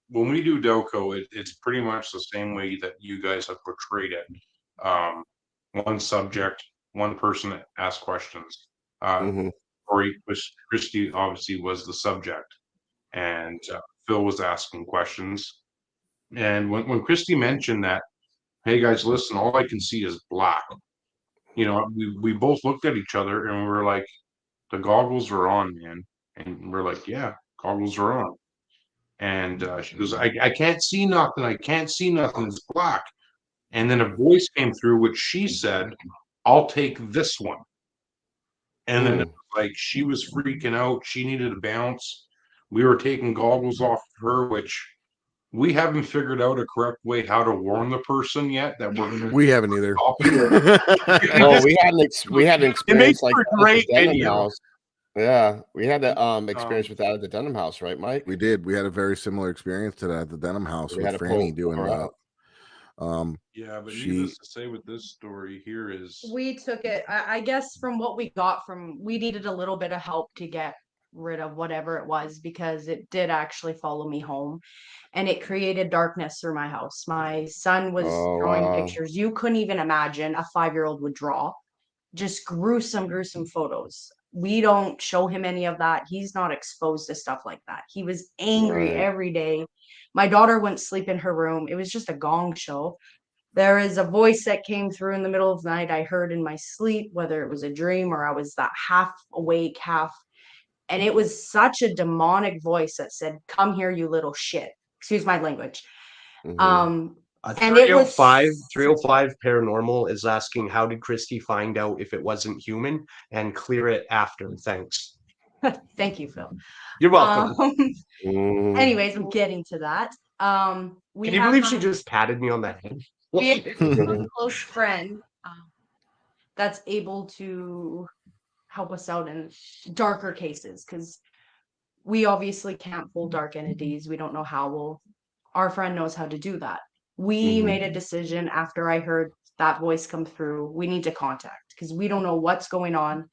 When we do DELCO, it's pretty much the same way that you guys have portrayed it. One subject, one person that asks questions. Christy obviously was the subject, and Phil was asking questions. And when Christy mentioned that, hey guys, listen, all I can see is black. We both looked at each other and we were like, the goggles were on, man. And we're like, yeah, goggles are on. And she goes, I can't see nothing. I can't see nothing. It's black. And then a voice came through, which she said, I'll take this one. And then it was like she was freaking out. She needed a bounce. We were taking goggles off of her, which we haven't figured out a correct way how to warn the person yet. That we're gonna We haven't either. Well, we had an experience like that great at the Denham video. house. Yeah, we had the experience with that at the Denham house, right, Mike? We did. We had a very similar experience to that at the Denham house We had with to Franny pull doing her that. out. Yeah, but she needless to say, with this story here is We took it, I guess, from what we got from, we needed a little bit of help to get rid of whatever it was, because it did actually follow me home and it created darkness through my house. My son was drawing wow. pictures you couldn't even imagine a 5-year-old would draw. Just gruesome photos. We don't show him any of that. He's not exposed to stuff like that. He was angry Right. every day. My daughter wouldn't sleep in her room. It was just a gong show. There is a voice that came through in the middle of the night. I heard in my sleep, whether it was a dream or I was that half awake, half. And it was such a demonic voice that said, "Come here, you little shit." Excuse my language. Mhm. And it was 305 Paranormal is asking, how did Christy find out if it wasn't human, and clear it after? Thanks. Thank you, Phil. You're welcome. Anyways, I'm getting to that. Can you believe she just patted me on the head? We have a close friend that's able to help us out in darker cases, because we obviously can't pull dark entities. We don't know how. Our friend knows how to do that. We made a decision after I heard that voice come through. We need to contact, because we don't know what's going on.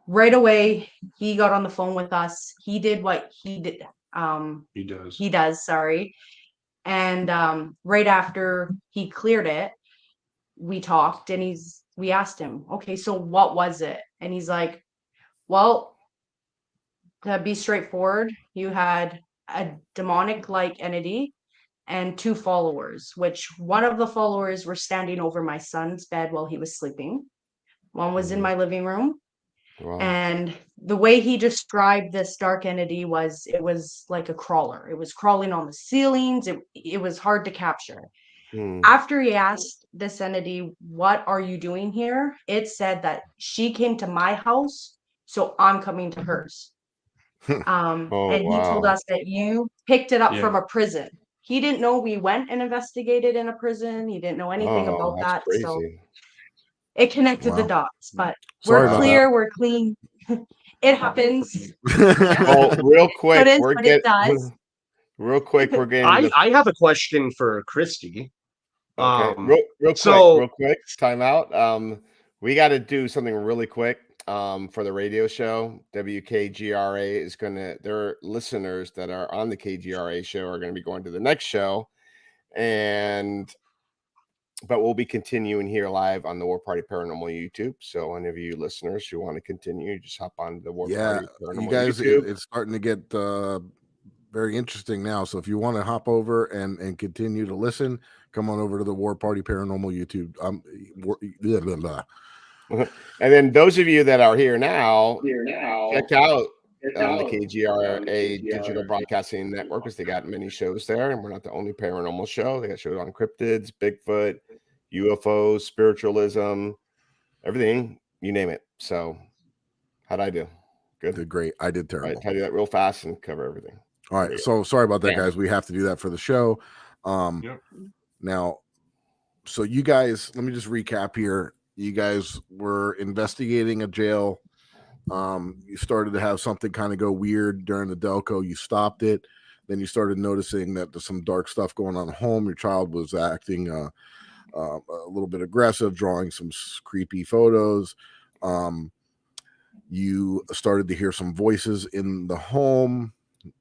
Right away, he got on the phone with us. He did what he did. He does, sorry. And right after he cleared it, we talked and we asked him, okay, so what was it? And he's like, well, to be straightforward, you had a demonic-like entity and 2 followers, which one of the followers were standing over my son's bed while he was sleeping. One was in my living room. Wow. And the way he described this dark entity was, it was like a crawler. It was crawling on the ceilings. It was hard to capture. After he asked this entity, "What are you doing here?" It said that she came to my house, so I'm coming to hers. And he told us that you picked it up from a prison. He didn't know we went and investigated in a prison. He didn't know anything about that. Crazy. So it connected the dots, but Sorry we're clear, we're clean. It happens. Well, real quick, it does. Real quick, we're getting. I have a question for Christy. Okay. Real quick, time out. We got to do something really quick. For the radio show, WKGRA is their listeners that are on the KGRA show are going to be going to the next show, but we'll be continuing here live on the War Party Paranormal YouTube. So any of you listeners who want to continue, just hop on the War Party Paranormal you guys, YouTube. It's starting to get very interesting now. So if you want to hop over and continue to listen, come on over to the War Party Paranormal YouTube. And then those of you that are here now, check out the KGRA Digital Broadcasting Network, because they got many shows there, and we're not the only paranormal show. They got shows on cryptids, Bigfoot, UFOs, spiritualism, everything, you name it. So how'd I do? Good. Did great. I did terrible. Right, try to do that real fast and cover everything. All right. So sorry about that, guys. We have to do that for the show. Now, so you guys, let me just recap here. You guys were investigating a jail. You started to have something kind of go weird during the DELCO. You stopped it. Then you started noticing that there's some dark stuff going on at home. Your child was acting a little bit aggressive, drawing some creepy photos. You started to hear some voices in the home.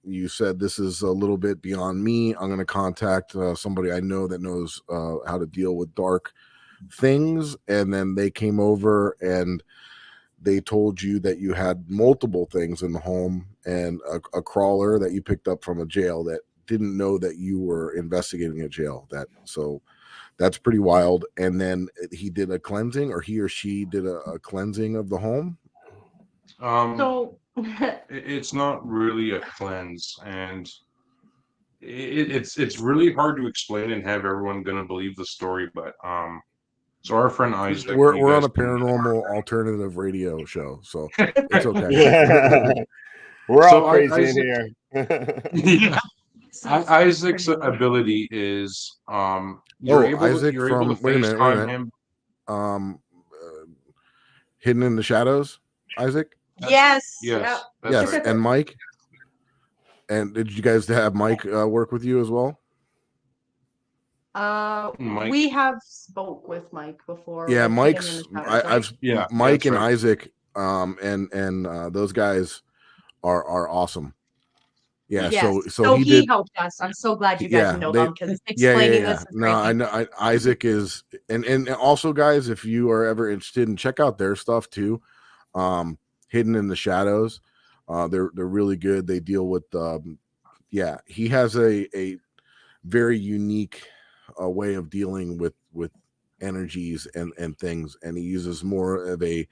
You said, this is a little bit beyond me. I'm going to contact somebody I know that knows how to deal with dark things. And then they came over and they told you that you had multiple things in the home and a crawler that you picked up from a jail that didn't know that you were investigating a jail. So that's pretty wild. And then he did a cleansing, or he or she did a cleansing of the home. So It's not really a cleanse, and it's really hard to explain and have everyone gonna believe the story. But so our friend Isaac, We're on a paranormal alternative radio show, so it's okay. We're So all crazy Isaac, in here. yeah. Isaac's ability is you're able Isaac you're able to from wait a FaceTime minute. him. Hidden in the Shadows, Isaac. Yes. Yes, that's Yes, right. and Mike. And did you guys have Mike work with you as well? Mike. We have spoke with Mike before. Yeah, like, Mike's. Shadows, right? Mike and right. Isaac, and those guys are awesome. Yeah, Yes. so he did. helped us. I'm so glad you guys know them because Yeah. explaining this is No, I know. Isaac is, and also, guys, if you are ever interested, and check out their stuff too. Hidden in the Shadows, they're really good. They deal with, he has a very unique way of dealing with energies and things, and he uses more of a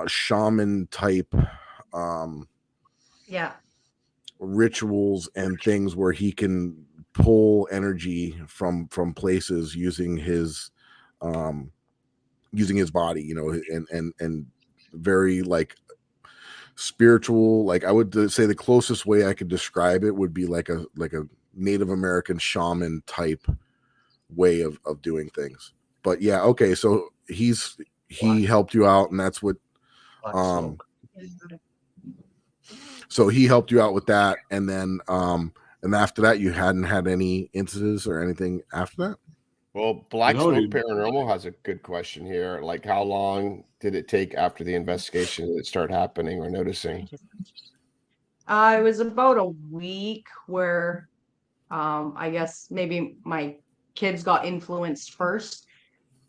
shaman type rituals and things where he can pull energy from places using his body, you know, and very like spiritual. Like I would say the closest way I could describe it would be like a Native American shaman type way of doing things. But yeah, okay, so he helped you out, and that's what so he helped you out with that, and then and after that you hadn't had any incidents or anything after that? Well, Black Smoke Paranormal has a good question here. Like, how long did it take after the investigation that it started happening or noticing? It was about a week where I guess maybe my kids got influenced first,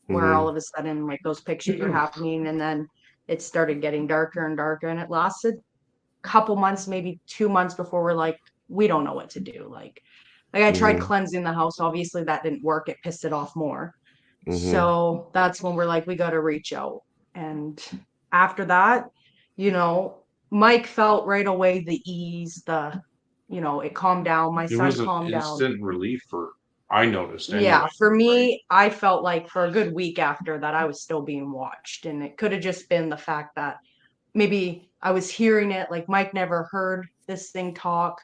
where all of a sudden like those pictures were happening, and then it started getting darker and darker, and it lasted a couple months, maybe 2 months before we're like, we don't know what to do. Like I tried cleansing the house. Obviously that didn't work. It pissed it off more. So that's when we're like, we got to reach out. And after that, you know, Mike felt right away the ease, it calmed down. My son calmed down. Instant relief I noticed. Anyway. Yeah, for me, I felt like for a good week after that, I was still being watched. And it could have just been the fact that maybe I was hearing it, like Mike never heard this thing talk,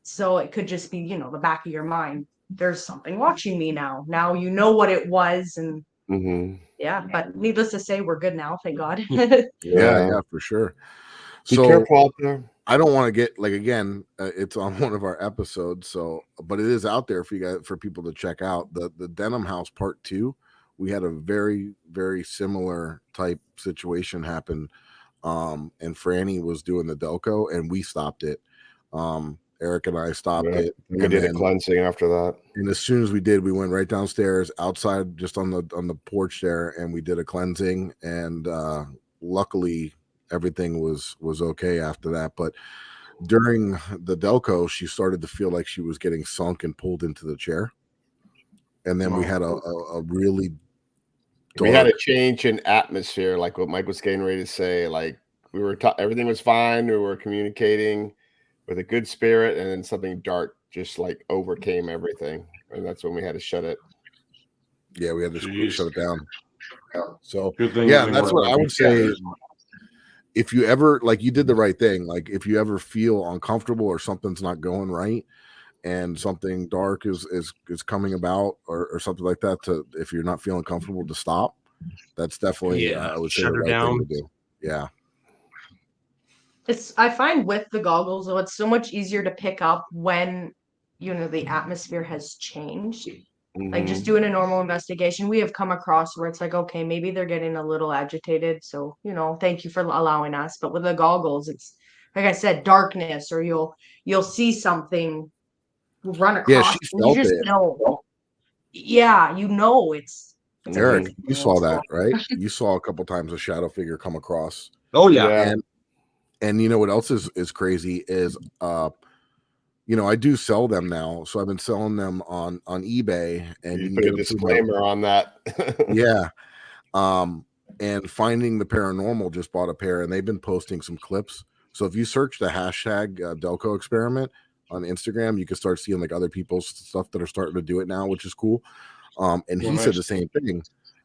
so it could just be, the back of your mind. There's something watching me now. Now you know what it was. And yeah, but needless to say, we're good now. Thank God. yeah, for sure. Be careful out there. I don't want to get again, it's on one of our episodes. So, but it is out there for you guys, for people to check out. The Denim House Part 2. We had a very, very similar type situation happen. And Franny was doing the Delco, and we stopped it. Eric and I stopped it. We did a cleansing after that. And as soon as we did, we went right downstairs, outside, just on the porch there, and we did a cleansing. And luckily, everything was okay after that. But during the Delco, she started to feel like she was getting sunk and pulled into the chair. And then we had a really we had a change in atmosphere, like what Mike was getting ready to say. Like we were everything was fine. We were communicating with a good spirit, and then something dark just like overcame everything. And that's when we had to shut it. Yeah, we had to shut it down. So yeah, that's what I would say. If you ever, like, you did the right thing. Like if you ever feel uncomfortable or something's not going right, and something dark is coming about or something like that, if you're not feeling comfortable, to stop. That's definitely I would say the right thing to do. Yeah. I find with the goggles, though, it's so much easier to pick up when the atmosphere has changed. Like just doing a normal investigation, we have come across where it's like, okay, maybe they're getting a little agitated, so thank you for allowing us. But with the goggles, it's like I said, darkness, or you'll see something run across. Yeah, she felt you just it. know. Yeah, it's Eric, you saw that, right? You saw a couple times a shadow figure come across. Oh yeah. And you know what else is crazy is I do sell them now, so I've been selling them on eBay, and you can put a disclaimer on that. Yeah. And Finding the Paranormal just bought a pair, and they've been posting some clips. So if you search the hashtag DELCO Experiment on Instagram, you can start seeing like other people's stuff that are starting to do it now, which is cool. And he said the same thing.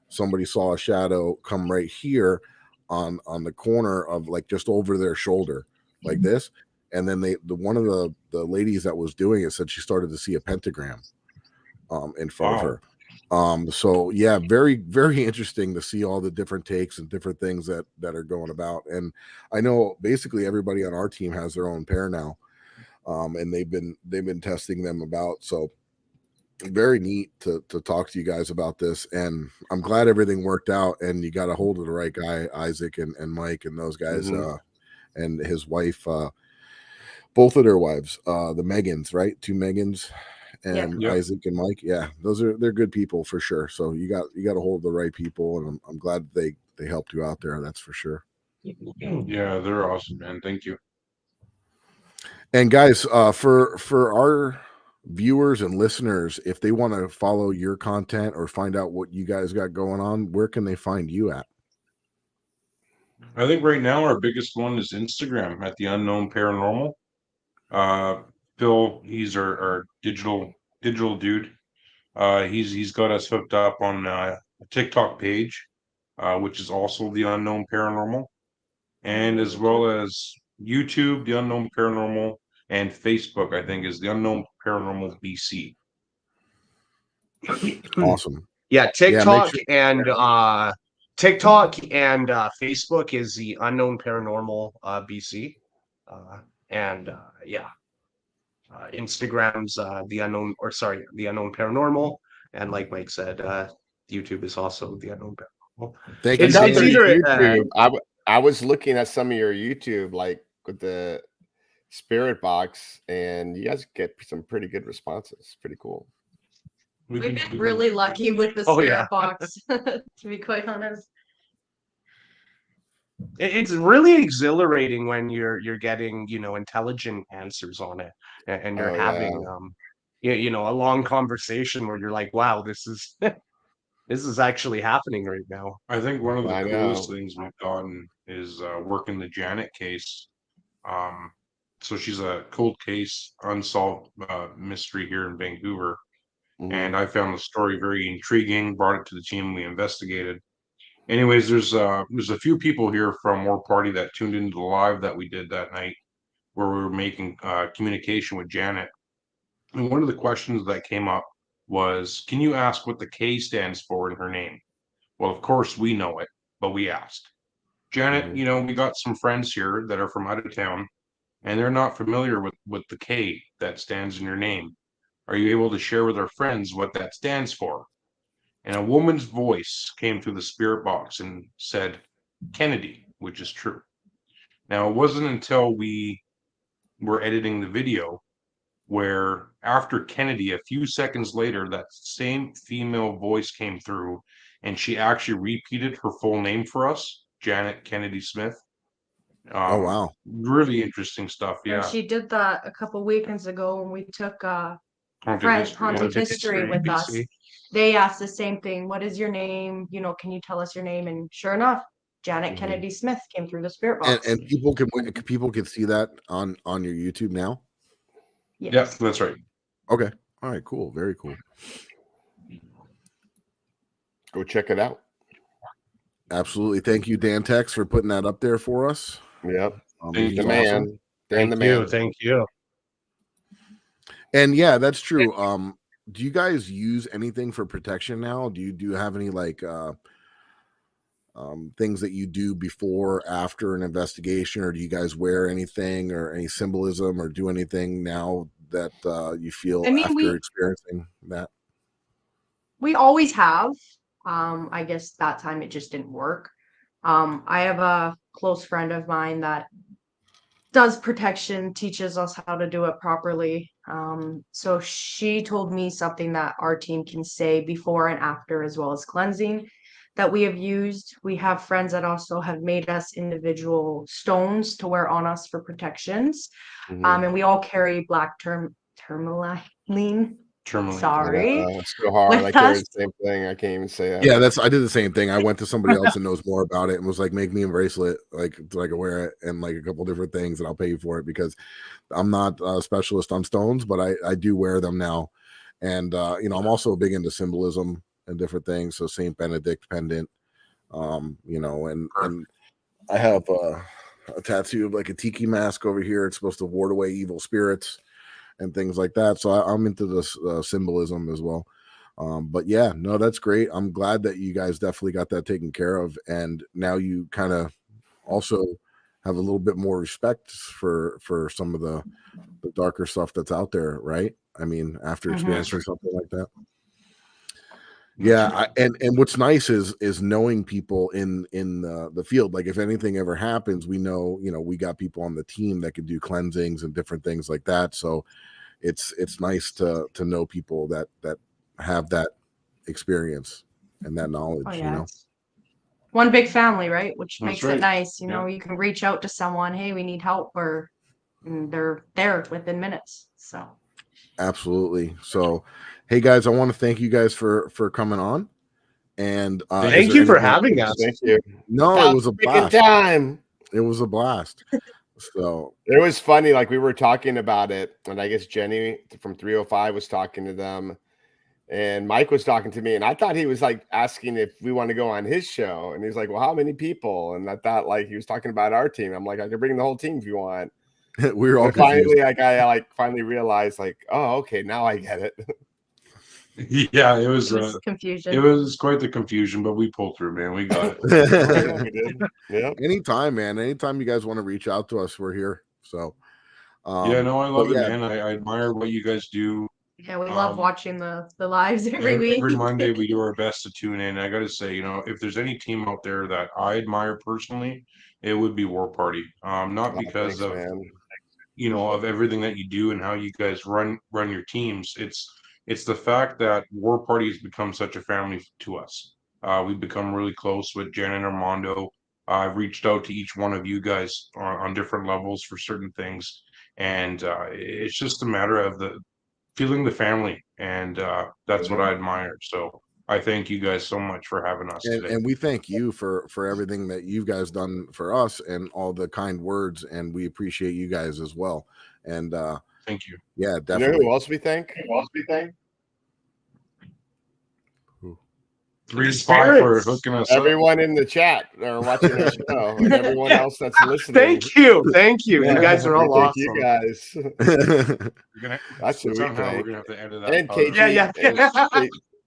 Somebody saw a shadow come right here on the corner of like just over their shoulder, like this. And then one of the ladies that was doing it said she started to see a pentagram in front of her. So yeah, very, very interesting to see all the different takes and different things that are going about. And I know basically everybody on our team has their own pair now. And they've been testing them about. So very neat to talk to you guys about this. And I'm glad everything worked out and you got a hold of the right guy, Isaac and Mike and those guys, and his wife, both of their wives, the Megans, right? 2 Megans. And Isaac and Mike, they're good people for sure. So you got a hold of the right people, and I'm glad they helped you out there. That's for sure. Yeah, they're awesome, man. Thank you. And guys, for our viewers and listeners, if they want to follow your content or find out what you guys got going on, where can they find you at? I think right now our biggest one is Instagram at the Unknown Paranormal. Phil, he's our digital dude. He's got us hooked up on a TikTok page, which is also the Unknown Paranormal, and as well as YouTube, the Unknown Paranormal, and Facebook, I think, is the Unknown Paranormal BC. Awesome. Yeah, TikTok and Facebook is the Unknown Paranormal BC, and Instagram's the Unknown Paranormal, and like Mike said, YouTube is also the Unknown Paranormal. Thank you. YouTube. I was looking at some of your YouTube, like with the spirit box, and you guys get some pretty good responses. Pretty cool. We've been really lucky with the spirit box, to be quite honest. It's really exhilarating when you're getting intelligent answers on it, and you're having a long conversation where you're like, wow, this is actually happening right now. I think one of the coolest things we've gotten is working the Janet case. So she's a cold case, unsolved mystery here in Vancouver. And I found the story very intriguing, brought it to the team, we investigated. Anyways, there's a few people here from War Party that tuned into the live that we did that night, where we were making communication with Janet. And one of the questions that came up was, can you ask what the K stands for in her name? Well, of course we know it, but we asked. Janet, we got some friends here that are from out of town, and they're not familiar with the K that stands in your name. Are you able to share with our friends what that stands for? And a woman's voice came through the spirit box and said, Kennedy, which is true. Now, it wasn't until we were editing the video where after Kennedy, a few seconds later, that same female voice came through and she actually repeated her full name for us, Janet Kennedy Smith. Oh, wow. Really interesting stuff. Yeah. And she did that a couple weekends ago when we took Haunted History with us. They asked the same thing. What is your name? Can you tell us your name? And sure enough, Janet Kennedy Smith came through the spirit box. And people can see that on your YouTube now. Yes. Yeah, that's right. Okay. All right. Cool. Very cool. Go check it out. Absolutely. Thank you, Dan Tex, for putting that up there for us. Yep. He's the man. awesome. Dan the man. Thank you. And yeah, that's true. Do you guys use anything for protection now? Do you have any like things that you do before, after an investigation, or do you guys wear anything or any symbolism or do anything now that you feel after experiencing that? We always have. I guess that time it just didn't work. I have a close friend of mine that does protection, teaches us how to do it properly. So she told me something that our team can say before and after, as well as cleansing, that we have used. We have friends that also have made us individual stones to wear on us for protections. And we all carry black tourmaline Terminally. Sorry. It's so hard. With I carry us? the same thing. I can't even say that. Yeah, I did the same thing. I went to somebody else that knows more about it and was like, make me a bracelet, like so I can wear it and like a couple different things, and I'll pay you for it because I'm not a specialist on stones, but I do wear them now. And you know, I'm also big into symbolism and different things. So Saint Benedict pendant, you know, and I have a tattoo of like a tiki mask over here. It's supposed to ward away evil spirits and things like that. So I'm into this symbolism as well. But yeah, no, that's great. I'm glad that you guys definitely got that taken care of, and now you kind of also have a little bit more respect for some of the darker stuff that's out there, right? I mean, after experiencing something like that. Yeah, and what's nice is knowing people in the field. Like if anything ever happens, we know, you know, we got people on the team that can do cleansings and different things like that. So it's nice to know people that have that experience and that knowledge. Oh, yeah. You know, One big family, right? Which That's makes right. it nice. You Yeah. know, you can reach out to someone, hey, we need help, or they're there within minutes. So absolutely. So, hey guys, I want to thank you guys for coming on. And Thank you for having us. Thank you. No, it was a blast. Time. It was a blast. So it was funny. Like we were talking about it, and I guess Jenny from 305 was talking to them, and Mike was talking to me, and I thought he was like asking if we want to go on his show, and he was like, "Well, how many people?" And I thought like he was talking about our team. I'm like, I can bring the whole team if you want. we were all finally like I finally realized like, oh, okay, now I get it. Yeah, it was confusion. It was quite the confusion, but we pulled through, man. We got it. Yeah, we did. Yeah. Anytime, man. Anytime you guys want to reach out to us, we're here. So yeah, no, I love it, man. I admire what you guys do. Yeah, we love watching the lives every week. Every Monday, we do our best to tune in. I got to say, you know, if there's any team out there that I admire personally, it would be War Party. Not because of, you know, of everything that you do and how you guys run your teams. It's the fact that War Party has become such a family to us. We've become really close with Jen and Armando. I've reached out to each one of you guys on different levels for certain things, and it's just a matter of feeling the family, and that's what I admire. So I thank you guys so much for having us today. And we thank you for everything that you guys done for us and all the kind words, and we appreciate you guys as well. And thank you. Yeah, definitely. You know who else we thank? Three Spy for hooking us everyone in the chat or watching the show, and everyone else that's listening. Thank you. You guys are all awesome. You guys. That's who we thank. We're gonna have to edit that. And KG,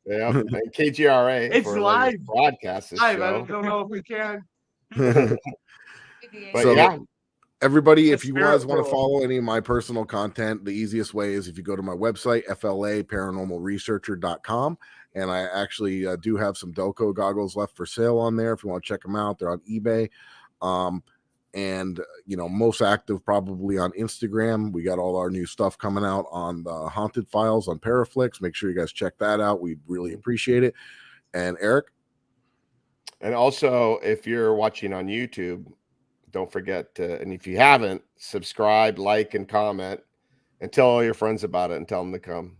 and KGRA. It's for live broadcast. This live. show. I don't know if we can. But so, yeah. Everybody, if you guys want to follow any of my personal content, the easiest way is if you go to my website, flaparanormalresearcher.com. And I actually do have some Delco goggles left for sale on there. If you want to check them out, they're on eBay. And, you know, most active probably on Instagram. We got all our new stuff coming out on the Haunted Files on Paraflix. Make sure you guys check that out. We'd really appreciate it. And Eric? And also, if you're watching on YouTube, don't forget to, and if you haven't, subscribe, like, and comment, and tell all your friends about it and tell them to come.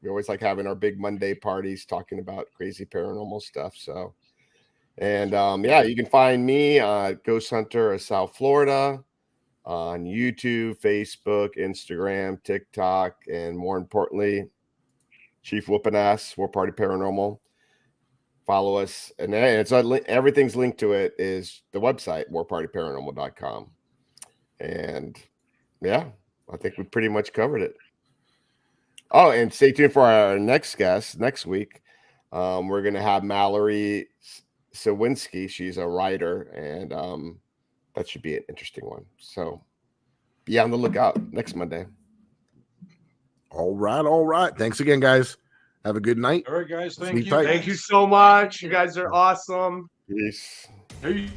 We always like having our big Monday parties talking about crazy paranormal stuff. So, and yeah, you can find me, Ghost Hunter of South Florida, on YouTube, Facebook, Instagram, TikTok, and more importantly, Chief Whoopin' Ass, War Party Paranormal. Follow us, and it's everything's linked to it is the website warpartyparanormal.com. And yeah, I think we pretty much covered it. Oh, and stay tuned for our next guest next week. We're gonna have Mallory Sawinski. She's a writer, and that should be an interesting one. So be on the lookout next Monday. All right. Thanks again, guys. Have a good night. All right, guys. Thank you so much. You guys are awesome. Peace. Hey.